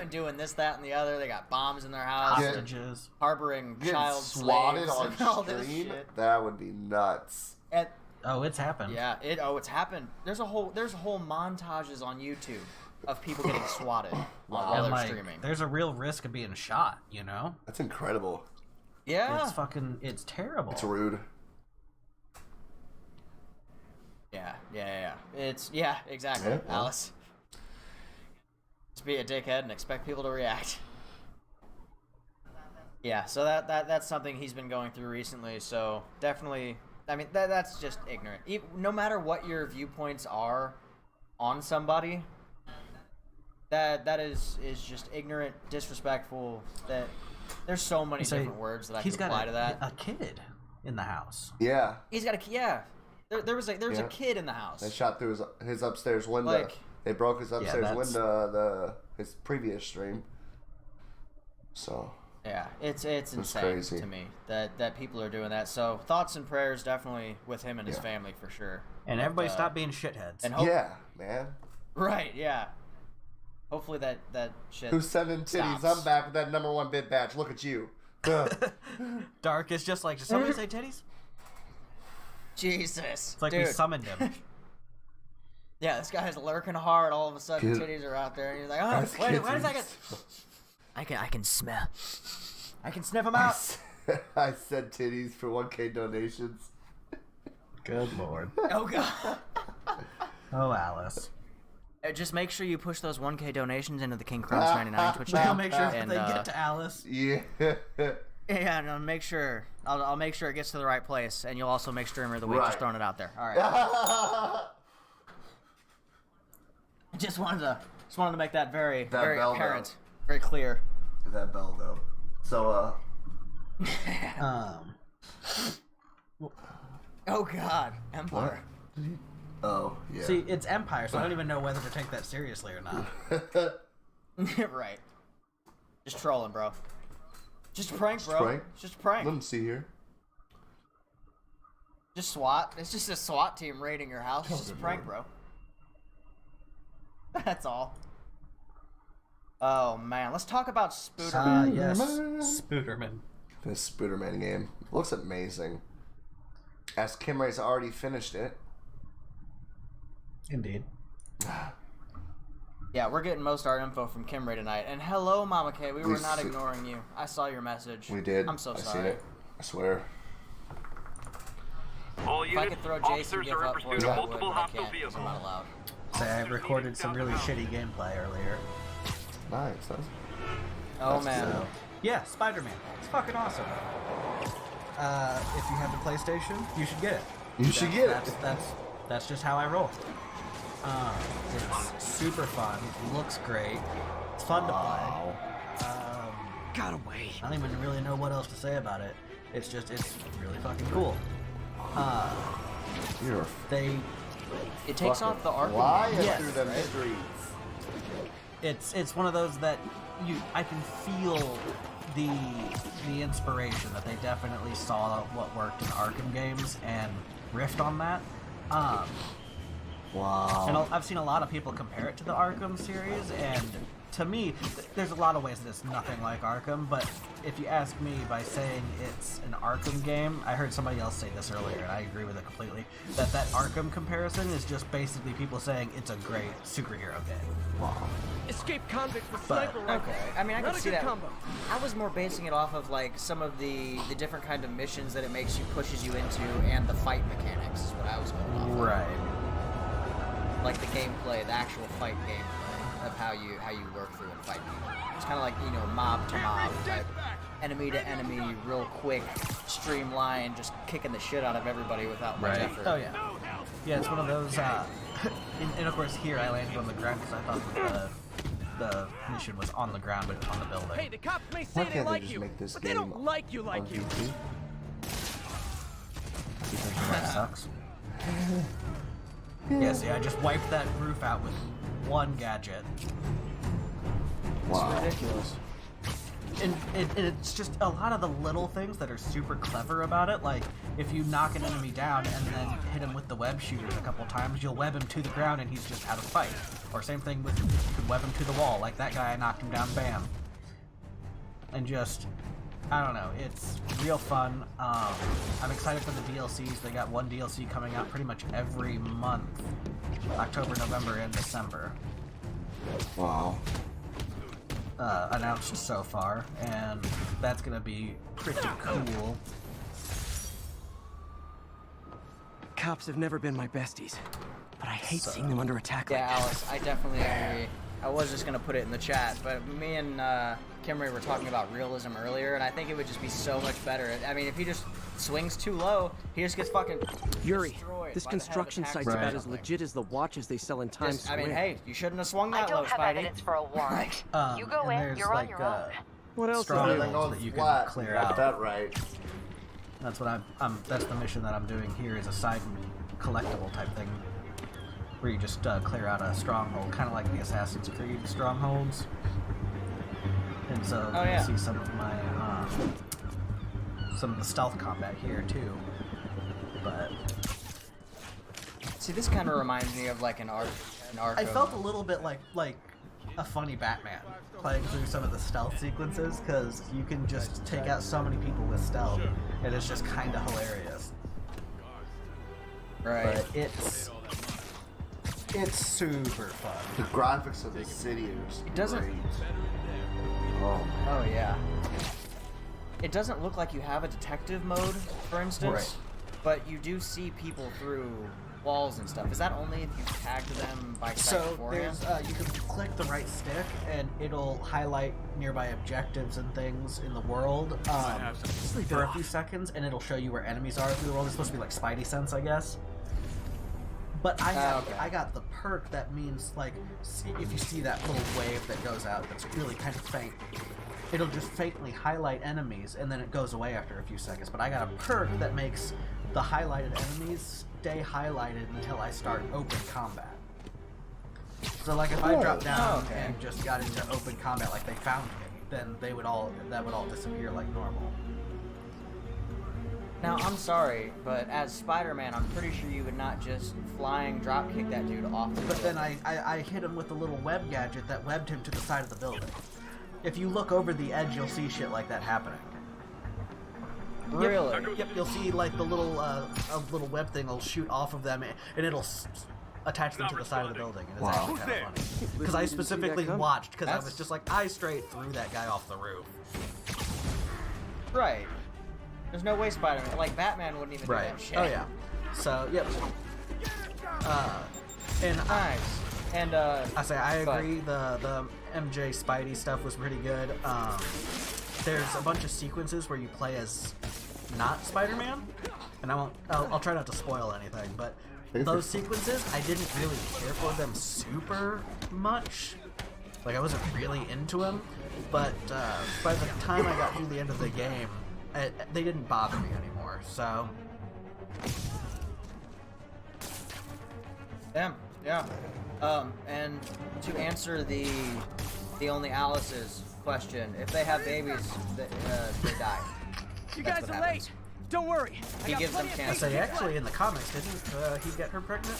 doing this, that, and the other. They got bombs in their house, Hostages. harboring Getting child swatted slaves, and on all this stream? shit." That would be nuts. And, Oh, it's happened. yeah, it's happened. There's whole montages on YouTube of people getting swatted while And they're like, streaming. there's a real risk of being shot, you know? That's incredible. Yeah, It's terrible. It's rude. yeah. It's exactly, Yeah, well. Alice. Just be a dickhead and expect people to react. Yeah, so that's something he's been going through recently. So definitely, I mean, that's just ignorant. No matter what your viewpoints are on somebody, that is just ignorant, disrespectful. That there's so many different words that I can apply to that. A kid in the house. Yeah. He's got there was a kid in the house. They shot through his upstairs window. Like- They broke his upstairs that's- window his previous stream. So. Yeah, it's insane crazy. to me that people are doing that. So thoughts and prayers definitely with him and his Yeah. family for sure. And But, everybody stop being shitheads. And hope, Yeah, man. right, yeah. Hopefully that shit. Who's sending titties? stops. I'm back with that #1 bid badge. Look at you. Dark is just like, did somebody say titties? Jesus, It's like dude. we summoned him. Yeah, this guy's lurking hard. All of a sudden, Kid- titties are out there, and he's like, That's "Oh, wait a kids. second. I can smell. I can sniff them out." I said titties for 1K donations. Good lord. Oh god. Oh, Alice. Just make sure you push those 1K donations into the King Cross 99 Twitch I'll channel. make sure and, they get to Alice. Yeah. Yeah, and I'll make sure. I'll make sure it gets to the right place, and you'll also make Streamer of the Week. Right. Just throwing it out there. All right. Just wanted to make that very very bell apparent, very clear. That bell though. So Oh God, Empire. Oh yeah. See, it's Empire, so I don't even know whether to take that seriously or not. Right. Just trolling, bro. Just a prank, bro. prank? It's just a prank. Let me see here. Just SWAT. It's just a SWAT team raiding your house. It's just a prank, bro. That's all. Oh man, let's talk about Spooderman. Yes. Spooderman. This Spooderman game looks amazing. As Kimray's already finished it. Indeed. Yeah, we're getting most of our info from Kimray tonight. And hello, Mama K. We were not see- ignoring you. I saw your message. We did. I'm so I sorry. seen it. I swear. All If I could throw Jason officers give are in up for pursuit you, of I would, multiple but I hostile can't because I'm vehicles. not allowed. Say, I recorded some really shitty gameplay earlier. Nice. That's, Oh That's man. so- Yeah, Spider-Man. It's fucking awesome. If you have the PlayStation, you should get it. you should get That's it. that's just how I roll. It's super fun. Looks great. It's fun to play. Got away. I don't even really know what else to say about it. It's really fucking cool. You're It takes off the arc. flying Yes, through the right? streets. It's one of those that I can feel the inspiration that they definitely saw what worked in Arkham games and riffed on that. Wow. And I've seen a lot of people compare it to the Arkham series, and to me, there's a lot of ways that it's nothing like Arkham, but if you ask me, by saying it's an Arkham game, I heard somebody else say this earlier, and I agree with it completely, that Arkham comparison is just basically people saying it's a great superhero game. Wow. Escape convict with But- sniper rifle. Okay, I mean, I Not can a see good that. combo. I was more basing it off of like some of the different kind of missions that it makes you, pushes you into, and the fight mechanics is what I was going off of. Right. Like the gameplay, the actual fight gameplay of how you work through and fight people. It's kind of like, you know, mob to mob type, enemy to enemy, real quick, streamlined, just kicking the shit out of everybody without much effort. Oh, yeah. Yeah, it's one of those, and of course here I landed on the ground because I thought that the mission was on the ground, but on the building. Hey, the cops may Why say they can't they like just you, make this but they game don't like you like on you. PC? Because your life sucks. Yeah, see, I just wiped that roof out with one gadget. Wow. Ridiculous. And it's just a lot of the little things that are super clever about it. Like, if you knock an enemy down and then hit him with the web shooters a couple times, you'll web him to the ground and he's just out of fight. Or same thing with, you could web him to the wall. Like that guy, I knocked him down, bam. And just, I don't know, it's real fun. I'm excited for the DLCs. They got one DLC coming out pretty much every month. October, November, and December. Wow. Announced so far, and that's gonna be pretty cool. Cops have never been my besties, but I hate seeing them under attack Yeah, like that. Alice, I definitely agree. I was just gonna put it in the chat, but me and Kimry were talking about realism earlier, and I think it would just be so much better. I mean, if he just swings too low, he just gets fucking Yuri, destroyed this by the head of construction a site's taxi about or as something. legit as the watches they sell in Times Just, I Square. mean, hey, you shouldn't have swung I that low, don't have Spidey. evidence for a warrant. You go And in, there's you're on like, your own. What else? strong is there? Everything holds goes that you flat. can clear Got out. that right. That's what that's the mission that I'm doing here, is a side collectible type thing, where you just clear out a stronghold, kind of like the Assassin's Creed strongholds. And so Oh, yeah. you see some of my some of the stealth combat here too. But See, this kind of reminds me of like an arc. I felt a little bit like a funny Batman playing through some of the stealth sequences, because you can just take out so many people with stealth, and it's just kind of hilarious. Right. But it's super fun. The graphics of the city are just It doesn't- great. Oh, Oh yeah. It doesn't look like you have a detective mode, for instance, Right. but you do see people through walls and stuff. Is that only if you tagged them by sight So beforehand? there's you can click the right stick and it'll highlight nearby objectives and things in the world for a few seconds, and it'll show you where enemies are through the world. It's supposed to be like Spidey sense, I guess. But Okay. I got the perk that means, like, if you see that little wave that goes out that's really kind of faint, it'll just faintly highlight enemies and then it goes away after a few seconds. But I got a perk that makes the highlighted enemies stay highlighted until I start open combat. So like if I dropped down okay. and just got into open combat, like they found me, then that would all disappear like normal. Now, I'm sorry, but as Spider-Man, I'm pretty sure you would not just flying drop kick that dude off the But building. then I hit him with a little web gadget that webbed him to the side of the building. If you look over the edge, you'll see shit like that happening. Really? Yep, you'll see like the little a little web thing will shoot off of them, and it'll attach them to the side of the building. And it's actually kind of funny. Because I specifically watched, because I was just like, I straight threw that guy off the roof. Right. There's no way Spider-Man, like Batman wouldn't even do that shit. Oh yeah. So yep. And Nice. And I say I But- agree. The MJ Spidey stuff was pretty good. There's a bunch of sequences where you play as not Spider-Man, and I'll try not to spoil anything, but those sequences, I didn't really care for them super much. Like, I wasn't really into them, but by the time I got through the end of the game, they didn't bother me anymore, so... Yeah. And to answer the only Alice's question, if they have babies, they die. You That's guys what are happens. late. Don't worry. He gives them cancer. So actually, in the comics, didn't he get her pregnant?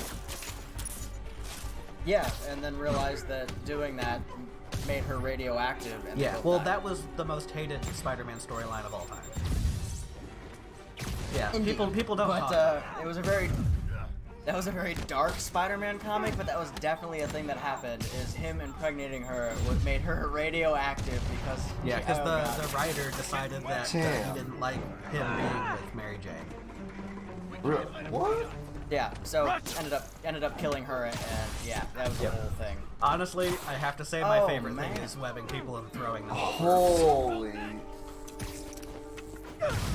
Yeah, and then realized that doing that made her radioactive. And Yeah, they both well, died. that was the most hated Spider-Man storyline of all time. Yeah, Indeed. people don't talk But about it was a very dark Spider-Man comic, but that was definitely a thing that happened. Is him impregnating her what made her radioactive because Yeah, because oh, God. the writer decided that he Damn. didn't like him being with Mary Jane. What? Yeah, so ended up killing her, and yeah, that was the whole thing. Honestly, I have to say my Oh, favorite man. thing is webbing people and throwing them. Holy.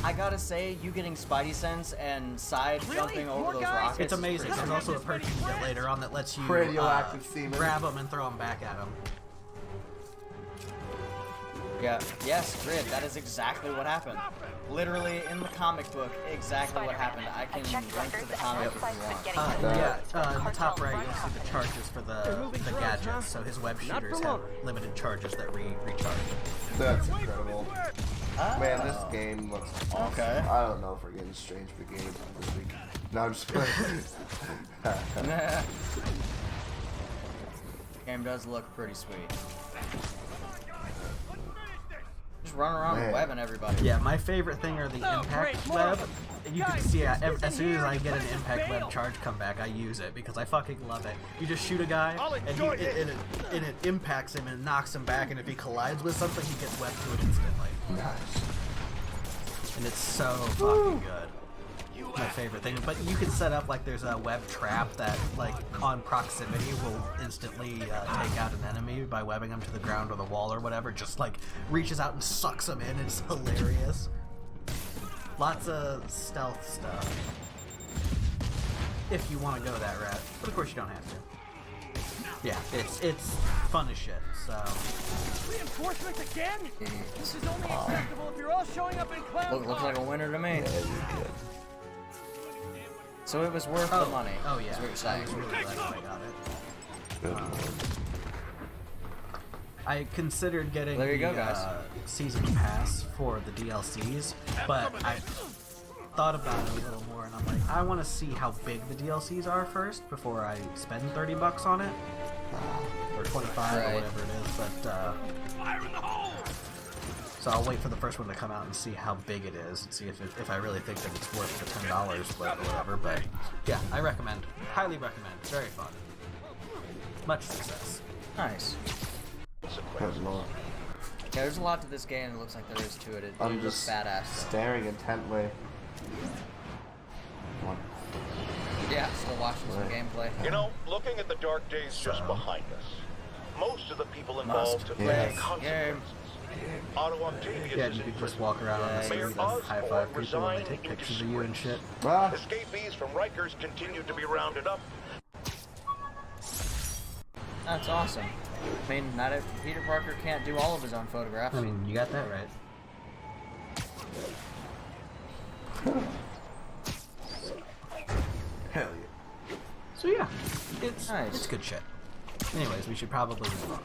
I gotta say, you getting Spidey sense and side jumping over those rockets. It's is amazing. pretty There's also a perk you can get later on that lets you Radioactive semen. grab them and throw them back at them. Yeah. Yes, Grid. That is exactly what happened. Literally in the comic book, exactly what happened. I can link to the comic if you want. In the top right, you'll see the charges for the gadgets. So his web shooters have limited charges that recharge. That's incredible. Man, this game looks awesome. Okay. I don't know if we're getting Strange Brigade this week. No, I'm just kidding. Game does look pretty sweet. Just run around webbing everybody. Yeah, my favorite thing are the impact web. You can see as soon as I get an impact web charge come back, I use it because I fucking love it. You just shoot a guy and it impacts him and knocks him back, and if he collides with something, he gets webbed to it instantly. Nice. And it's so fucking good. My favorite thing. But you can set up like there's a web trap that like on proximity will instantly take out an enemy by webbing them to the ground or the wall or whatever. Just like reaches out and sucks them in. It's hilarious. Lots of stealth stuff. If you want to go that route. But of course you don't have to. Yeah, it's fun as shit, so... Reinforcements again? This is only acceptable if you're all showing up in clown Looks like a winner to me. So it was worth the money. Oh yeah, is what you're I saying. was really glad I got it. Good lord. I considered getting There you the go, guys. season pass for the DLCs, but I thought about it a little more, and I'm like, I want to see how big the DLCs are first before I spend $30 on it, or 25 or Right. whatever it is. But so I'll wait for the first one to come out and see how big it is, and see if I really think that it's worth the $10 or whatever. But yeah, I recommend, highly recommend. It's very fun. Much success. Nice. Good lord. Yeah, there's a lot to this game. It looks like there is to it. It I'm looks just badass. Though. staring intently. One. Yeah, still watching some gameplay. You know, looking at the dark days just behind us, most of the people involved have Yes. faced Game. consequences. Otto Octavius Yeah, is you in could just prison. walk around on the Mayor street and high five Osborn people when they resigned take in pictures of you and shit. Ah, Escapees from Rikers continue to be rounded up. That's awesome. I mean, not if Peter Parker can't do all of his own photographs. I mean, you got that right. hell yeah. So yeah, it's Nice. good shit. Anyways, we should probably move on.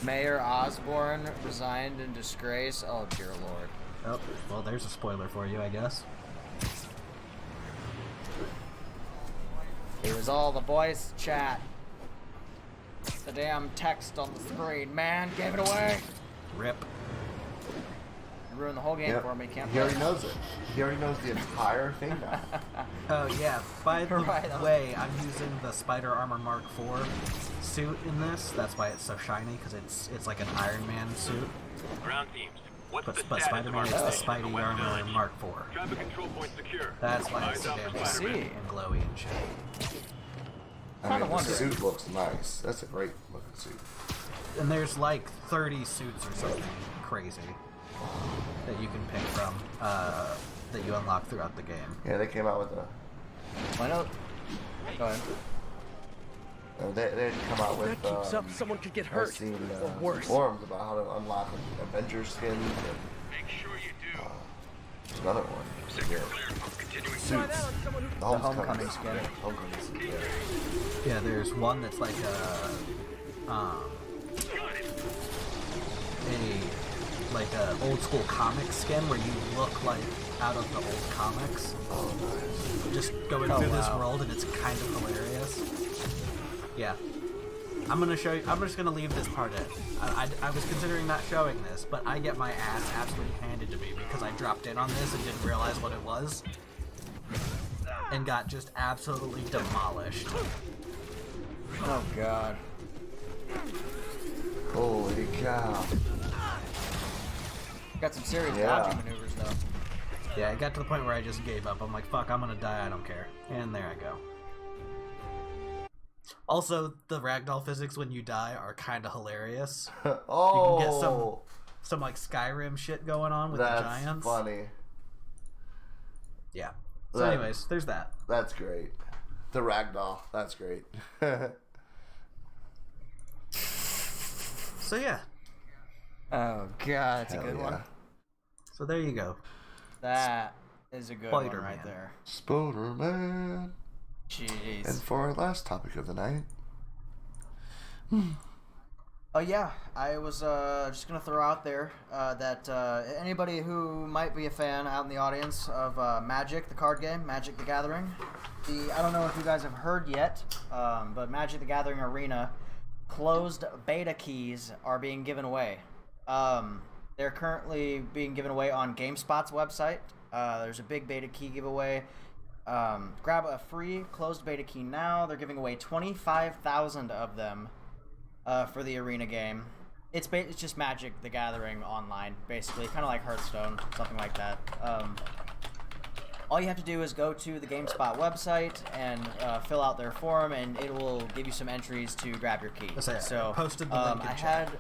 Mayor Osborn resigned in disgrace. Oh dear lord. Oh, well, there's a spoiler for you, I guess. It was all the voice chat. The damn text on the screen. Man, gave it away. Rip. You ruined the whole game Yep. for me. Can't He play already it. knows it. He already knows the entire thing now. Oh yeah, by the Right. way, I'm using the Spider Armor Mark IV suit in this. That's why it's so shiny, because it's like an Iron Man suit. Ground teams. What's the But status Spider-Man of is our the position Spidey West Armor Village? Mark IV. Traffic control point secure. That's why it's Eyes so up damn for bright see. and glowy and shit. I Kinda mean, the wonder. suit looks nice. That's a great looking suit. And there's like 30 suits or something crazy that you can pick from, that you unlock throughout the game. Yeah, they came out with Why not? Go ahead. They didn't come out with. If that keeps up, someone could get I've hurt. seen Or worse. forums about how to unlock Avenger skins. And, Make sure you do. there's another one. Sector clear. Continuing. Try that on someone who. The Homecoming skin. Yeah, homecoming skin. Yeah, there's one that's like a old school comic skin where you look like out of the old comics. Oh, nice. Just going through this world, and it's kind of hilarious. Yeah. I'm gonna show you. I'm just gonna leave this part in. I was considering not showing this, but I get my ass absolutely handed to me because I dropped in on this and didn't realize what it was, and got just absolutely demolished. Oh god. Holy cow. Got some serious dodging maneuvers though. Yeah, it got to the point where I just gave up. I'm like, fuck, I'm gonna die, I don't care. And there I go. Also, the ragdoll physics when you die are kind of hilarious. Oh! You can get some like Skyrim shit going on with the giants. That's funny. Yeah. So anyways, there's that. That's great. The ragdoll. That's great. So yeah. Oh god, that's a good one. So there you go. That is a good one Spider-Man. right there. Spider-Man. Jeez. And for our last topic of the night. Oh yeah, I was just gonna throw out there that anybody who might be a fan out in the audience of Magic, the card game, Magic the Gathering. I don't know if you guys have heard yet, but Magic the Gathering Arena closed beta keys are being given away. They're currently being given away on GameSpot's website. There's a big beta key giveaway. Grab a free closed beta key now. They're giving away 25,000 of them for the arena game. It's just Magic the Gathering online, basically, kind of like Hearthstone, something like that. All you have to do is go to the GameSpot website and fill out their form, and it will give you some entries to grab your key. So posted the link in chat.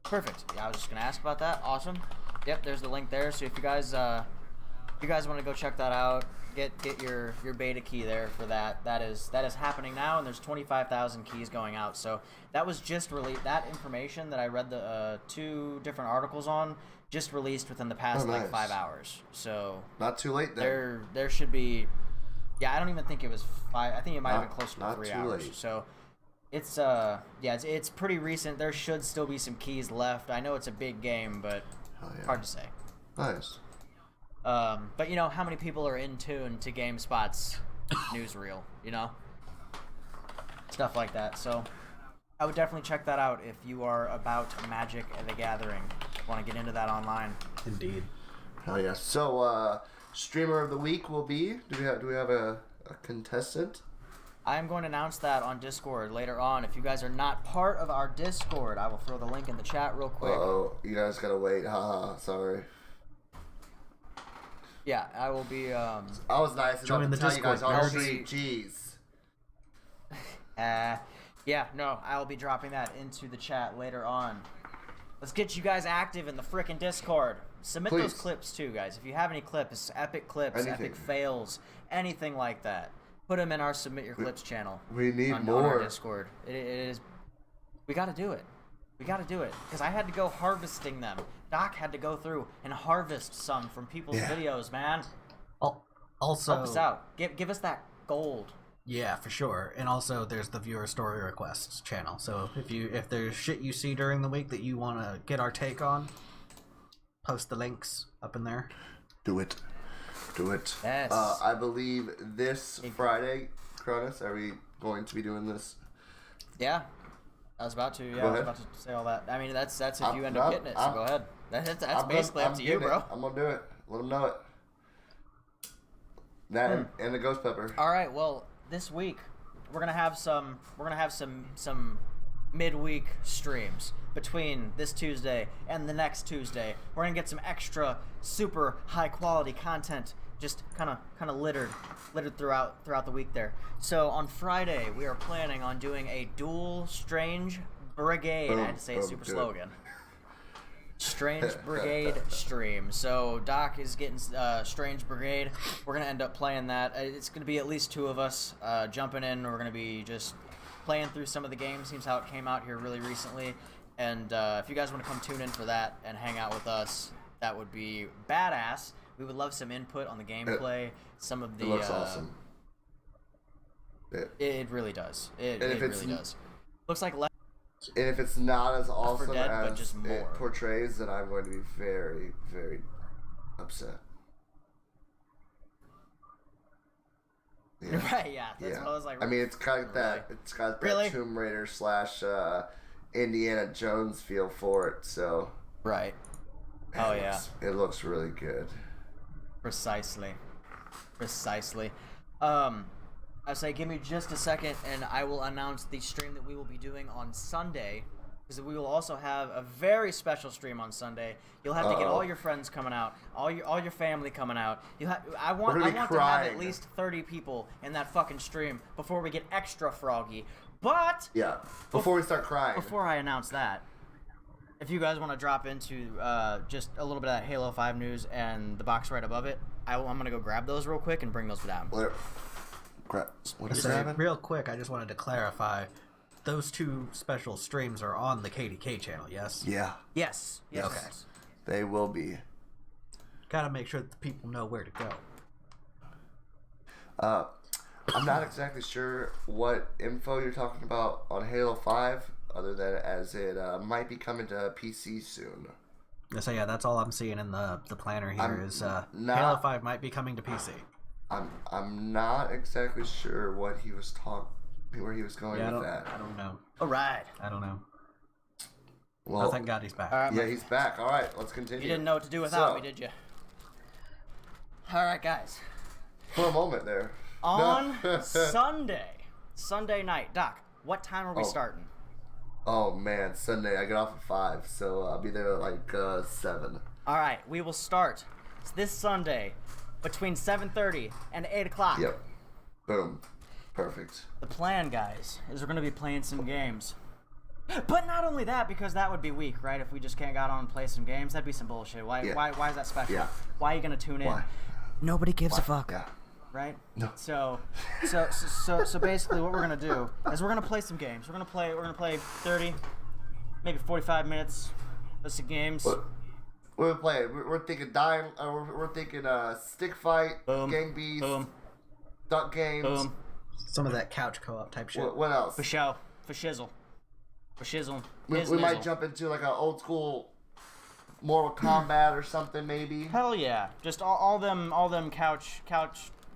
Perfect. Yeah, I was just gonna ask about that. Awesome. Yep, there's the link there. So if you guys want to go check that out, get your beta key there for that. That is happening now, and there's 25,000 keys going out. So that was just released. That information that I read the 2 different articles on just released within the past like 5 hours. So not too late then. There should be. Yeah, I don't even think it was 5. I think it might have been closer to 3 hours. Late. So it's it's pretty recent. There should still be some keys left. I know it's a big game, but hard to say. Nice. But you know, how many people are in tune to GameSpot's newsreel, you know? Stuff like that. So I would definitely check that out if you are about Magic the Gathering. Want to get into that online. Indeed. Hell yeah. So streamer of the week will be, do we have a contestant? I am going to announce that on Discord later on. If you guys are not part of our Discord, I will throw the link in the chat real quick. Oh, you guys gotta wait. Haha, sorry. Yeah, I will be. I was nice enough to tell you guys all street cheese. Yeah, no, I'll be dropping that into the chat later on. Let's get you guys active in the frickin' Discord. Submit those clips too, guys. If you have any clips, epic clips, epic fails, anything like that, put them in our Submit Your Clips channel. We need on more. our Discord. It is. We got to do it. We got to do it because I had to go harvesting them. Doc had to go through and harvest some from people's videos, man. Also, help us out. Give us that gold. Yeah, for sure. And also, there's the viewer story requests channel. So if there's shit you see during the week that you want to get our take on, post the links up in there. Do it. Yes. I believe this Friday, Cronus, are we going to be doing this? Yeah. I was about to. Yeah, I was about to say all that. I mean, that's if you end up getting it. So go ahead. That's basically up to you, bro. I'm gonna do it. Let them know it. That and the ghost pepper. All right. Well, this week we're gonna have some midweek streams between this Tuesday and the next Tuesday. We're gonna get some extra super high quality content, just kind of littered throughout the week there. So on Friday we are planning on doing a dual strange brigade. I had to say a super slogan. Strange Brigade stream. So Doc is getting Strange Brigade. We're gonna end up playing that. It's gonna be at least 2 of us jumping in. We're gonna be just playing through some of the games. Seems how it came out here really recently. And if you guys want to come tune in for that and hang out with us, that would be badass. We would love some input on the gameplay. Some of the. It looks awesome. It really does. It really does. Looks like. And if it's not as awesome Dead, as but just more. it portrays, then I'm going to be very, very upset. Yeah. Right, yeah. That's what I was like. I mean, it's kind of that. It's got that Tomb Raider / Indiana Jones feel for it. So. Right. It looks really good. Precisely. I say, give me just a second, and I will announce the stream that we will be doing on Sunday, because we will also have a very special stream on Sunday. You'll have to get all your friends coming out, all your family coming out. I want to have at least 30 people in that fucking stream before we get extra froggy. But before we start crying. Before I announce that, if you guys want to drop into just a little bit of that Halo 5 news and the box right above it, I'm gonna go grab those real quick and bring those down. What is that? Real quick, I just wanted to clarify. Those 2 special streams are on the KDK channel, yes? Yeah. Yes. Okay. They will be. Gotta make sure that the people know where to go. I'm not exactly sure what info you're talking about on Halo 5, other than as it might be coming to PC soon. So yeah, that's all I'm seeing in the planner here Halo 5 might be coming to PC. I'm not exactly sure what he was where he was going with that. I don't know. All right. I don't know. Well, thank God he's back. Yeah, he's back. All right, let's continue. You didn't know what to do without me, did you? All right, guys. For a moment there. On Sunday night, Doc, what time are we starting? Oh man, Sunday. I get off at 5, so I'll be there at like 7. All right, we will start this Sunday between 7:30 and 8 o'clock. Yep. Boom. Perfect. The plan, guys, is we're going to be playing some games. But not only that, because that would be weak, right? If we just can't get on and play some games, that'd be some bullshit. Why is that special? Yeah. Why are you going to tune in? Why? Nobody gives a fuck. Yeah. Right? No. So basically what we're going to do is we're going to play some games. We're going to play 30, maybe 45 minutes of some games. We're playing. We're thinking we're thinking stick fight, gang beast, duck games. Boom. Some of that couch co-op type shit. What else? For show. For shizzle. For shizzle. We might jump into like an old school Mortal Kombat or something maybe. Hell yeah. Just all them couch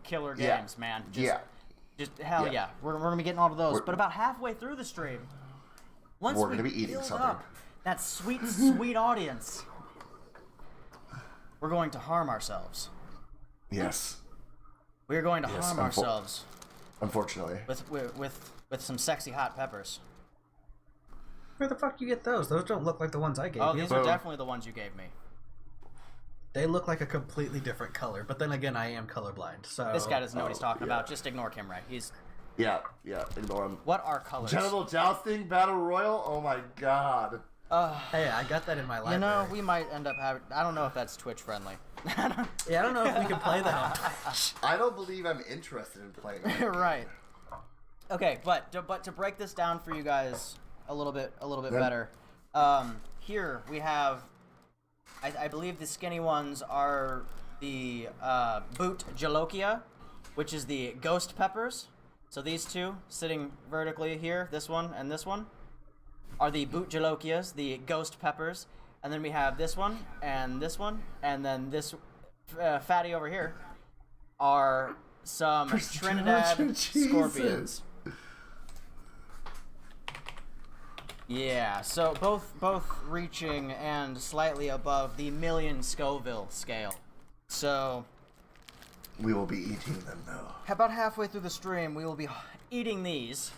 killer games, man. Just hell yeah. We're gonna be getting all of those. But about halfway through the stream, once we're gonna be eating something. Up that sweet audience, we're going to harm ourselves. Yes. We are going to harm ourselves. Unfortunately. With some sexy hot peppers. Where the fuck you get those? Those don't look like the ones I gave you. Oh, these are definitely the ones you gave me. They look like a completely different color, but then again, I am colorblind, so... This guy doesn't know what he's talking about. Just ignore Kimray. He's... Yeah, ignore him. What are colors? Genital Jousting Battle Royal? Oh my god. Hey, I got that in my library. You know, we might end up having... I don't know if that's Twitch friendly. Yeah, I don't know if we can play that. I don't believe I'm interested in playing that. Right. Okay, but to break this down for you guys a little bit better, here we have... I believe the skinny ones are the Boot Jalokia, which is the ghost peppers. So these two, sitting vertically here, this one and this one, are the Boot Jalokias, the ghost peppers. And then we have this one, and then this fatty over here are some Trinidad scorpions. Yeah, so both reaching and slightly above the 1,000,000 Scoville scale. So we will be eating them though. About halfway through the stream, we will be eating these.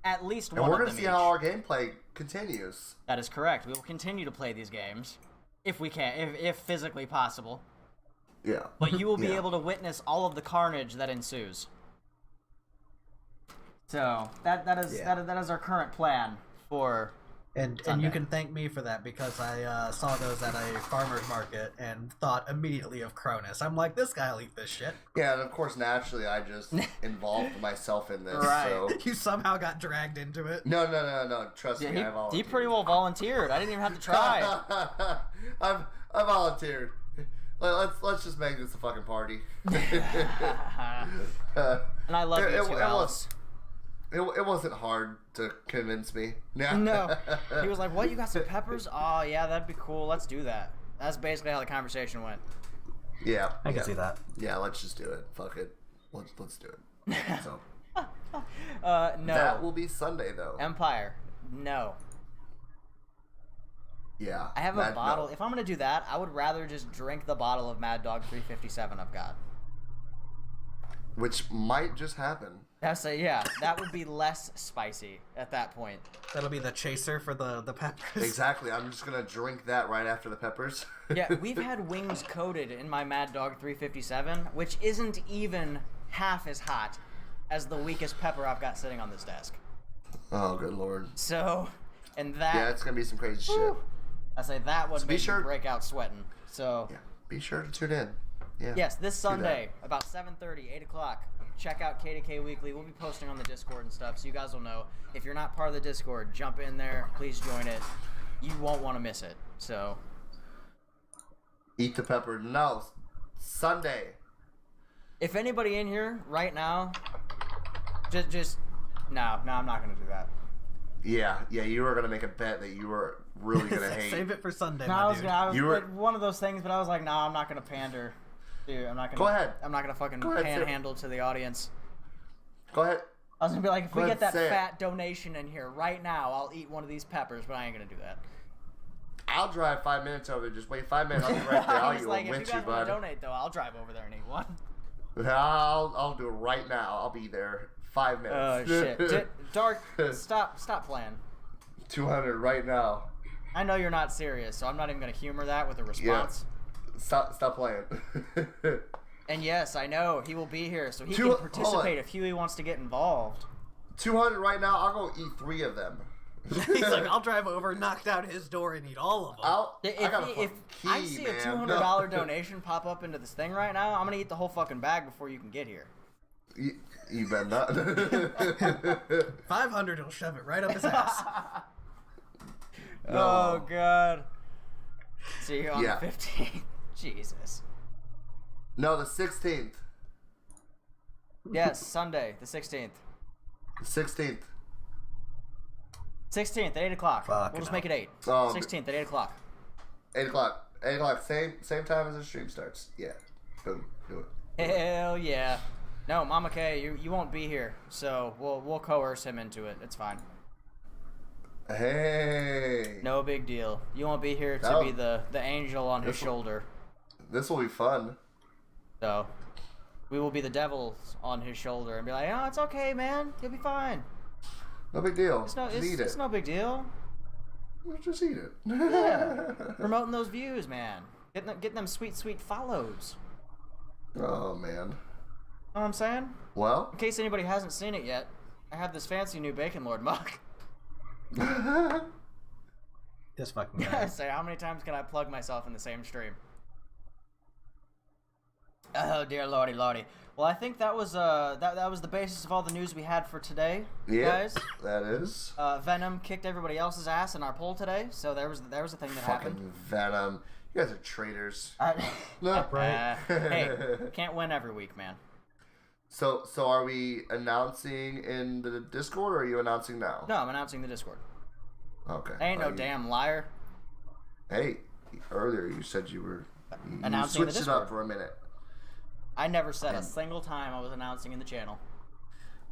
At least one of them. And we're gonna see how our gameplay continues. That is correct. We will continue to play these games if we can, if physically possible. Yeah. But you will be able to witness all of the carnage that ensues. So that is our current plan for And you can thank me for that because I saw those at a farmer's market and thought immediately of Cronus. I'm like, this guy'll eat this shit. Yeah, and of course, naturally, I just involved myself in this. Right. So. You somehow got dragged into it. No. Trust me, I He volunteered. pretty well volunteered. I didn't even have to try. I volunteered. Let's just make this a fucking party. And I love you too, Alice. It wasn't hard to convince me. No. He was like, what, you got some peppers? Oh, yeah, that'd be cool. Let's do that. That's basically how the conversation went. Yeah. I can see that. Yeah, let's just do it. Fuck it. Let's do it. So. No. That will be Sunday, though. Empire. No. Yeah. I have a bottle. No. If I'm going to do that, I would rather just drink the bottle of Mad Dog 357 I've got. Which might just happen. Yeah, that would be less spicy at that point. That'll be the chaser for the peppers. Exactly. I'm just going to drink that right after the peppers. Yeah, we've had wings coated in my Mad Dog 357, which isn't even half as hot as the weakest pepper I've got sitting on this desk. Oh, good lord. So, and that... Yeah, it's going to be some crazy shit. I say that would make me break out sweating. So... Yeah, be sure to tune in. Yeah. Yes, this Sunday, about 7:30, 8 o'clock. Check out KDK Weekly. We'll be posting on the Discord and stuff, so you guys will know. If you're not part of the Discord, jump in there. Please join it. You won't want to miss it. So, eat the pepper. No, Sunday. if anybody in here right now, just no, I'm not gonna do that. Yeah, you were gonna make a bet that you were really gonna hate. Save it for Sunday, No, my I was dude. like one of those things, but I was like, no, I'm not gonna pander. Dude, I'm not gonna. Go ahead. I'm not gonna fucking Go ahead, panhandle to the audience. Go ahead. I was gonna be like, if we get that say it. fat donation in here right now, I'll eat one of these peppers, but I ain't gonna do that. I'll drive 5 minutes over. Just wait 5 minutes. I'll be right there. I'll He's eat like, one if with you you, guys want bud. to donate, though, I'll drive over there and eat one. I'll do it right now. I'll be there 5 minutes. Oh shit, Dark, stop playing. 200 right now. I know you're not serious, so I'm not even gonna humor that with a response. Yeah. Stop playing. And yes, I know he will be here, so he can participate if Huey wants to get involved. 200 right now. I'll go eat 3 of them. He's like, I'll drive over, knock down his door, and eat all of them. If I see a $200 donation pop up into this thing right now, I'm gonna eat the whole fucking bag before you can get here. You bet not. 500, he'll shove it right up his ass. No. Oh god. See you on Yeah. the 15th. Jesus. No, the 16th. Yes, Sunday, the 16th. The 16th. 16th at 8 o'clock. We'll just make it 8. 16th at 8 o'clock. 8 o'clock. 8 o'clock. Same time as the stream starts. Yeah. Boom. Do it. Hell yeah. No, Mama K, you won't be here, so we'll coerce him into it. It's fine. Hey. No big deal. You won't be here to be the angel on his shoulder. This will be fun. So, we will be the devils on his shoulder and be like, oh, it's okay, man. You'll be fine. No big deal. It's no big deal. Just eat it. Yeah. Promoting those views, man. Getting them sweet follows. Oh, man. Know what I'm saying? Well? In case anybody hasn't seen it yet, I have this fancy new Bacon Lord mug. This fucking guy. Say, how many times can I plug myself in the same stream? Oh dear lordy. Well, I think that was that was the basis of all the news we had for today, guys. That is. Venom kicked everybody else's ass in our poll today, so there was a thing that happened. Fucking Venom. You guys are traitors. Right. Hey, can't win every week, man. So are we announcing in the Discord, or are you announcing now? No, I'm announcing the Discord. Okay. I ain't no damn liar. Hey, earlier you said you were announcing you the switched it Discord. up for a minute. I never said a single time I was announcing in the channel.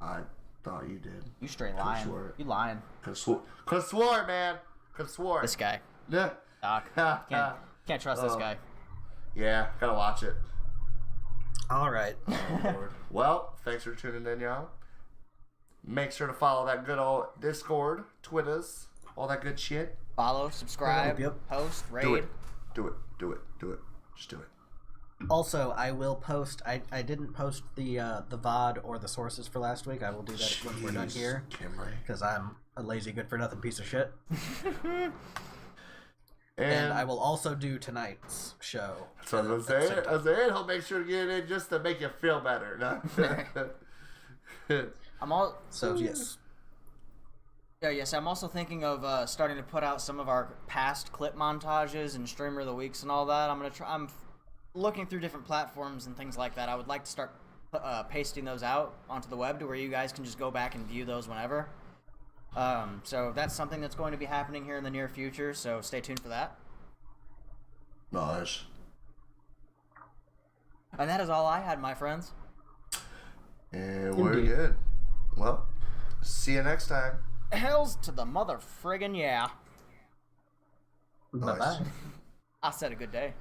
I thought you did. You straight lying. You lying. Could've swore, man. Could've swore. This guy. Yeah. Doc. Can't trust this guy. Yeah, gotta watch it. All right. Oh, Lord. Well, thanks for tuning in, y'all. Make sure to follow that good old Discord, Twitters, all that good shit. Follow, subscribe, post, raid. Do it. Just do it. Also, I will post. I didn't post the VOD or the sources for last week. I will do that when we're done here. Kimberly. Because I'm a lazy, good-for-nothing piece of shit. And And I will also do tonight's show. So I was saying, he'll make sure to get it in just to make you feel better. No? I'm all So yes. Yeah, yes. I'm also thinking of starting to put out some of our past clip montages and streamer of the weeks and all that. I'm looking through different platforms and things like that. I would like to start pasting those out onto the web to where you guys can just go back and view those whenever. So that's something that's going to be happening here in the near future. So stay tuned for that. Nice. And that is all I had, my friends. And we're good. Well, see you next time. Hells to the mother friggin' yeah. Nice. Bye-bye. I said a good day.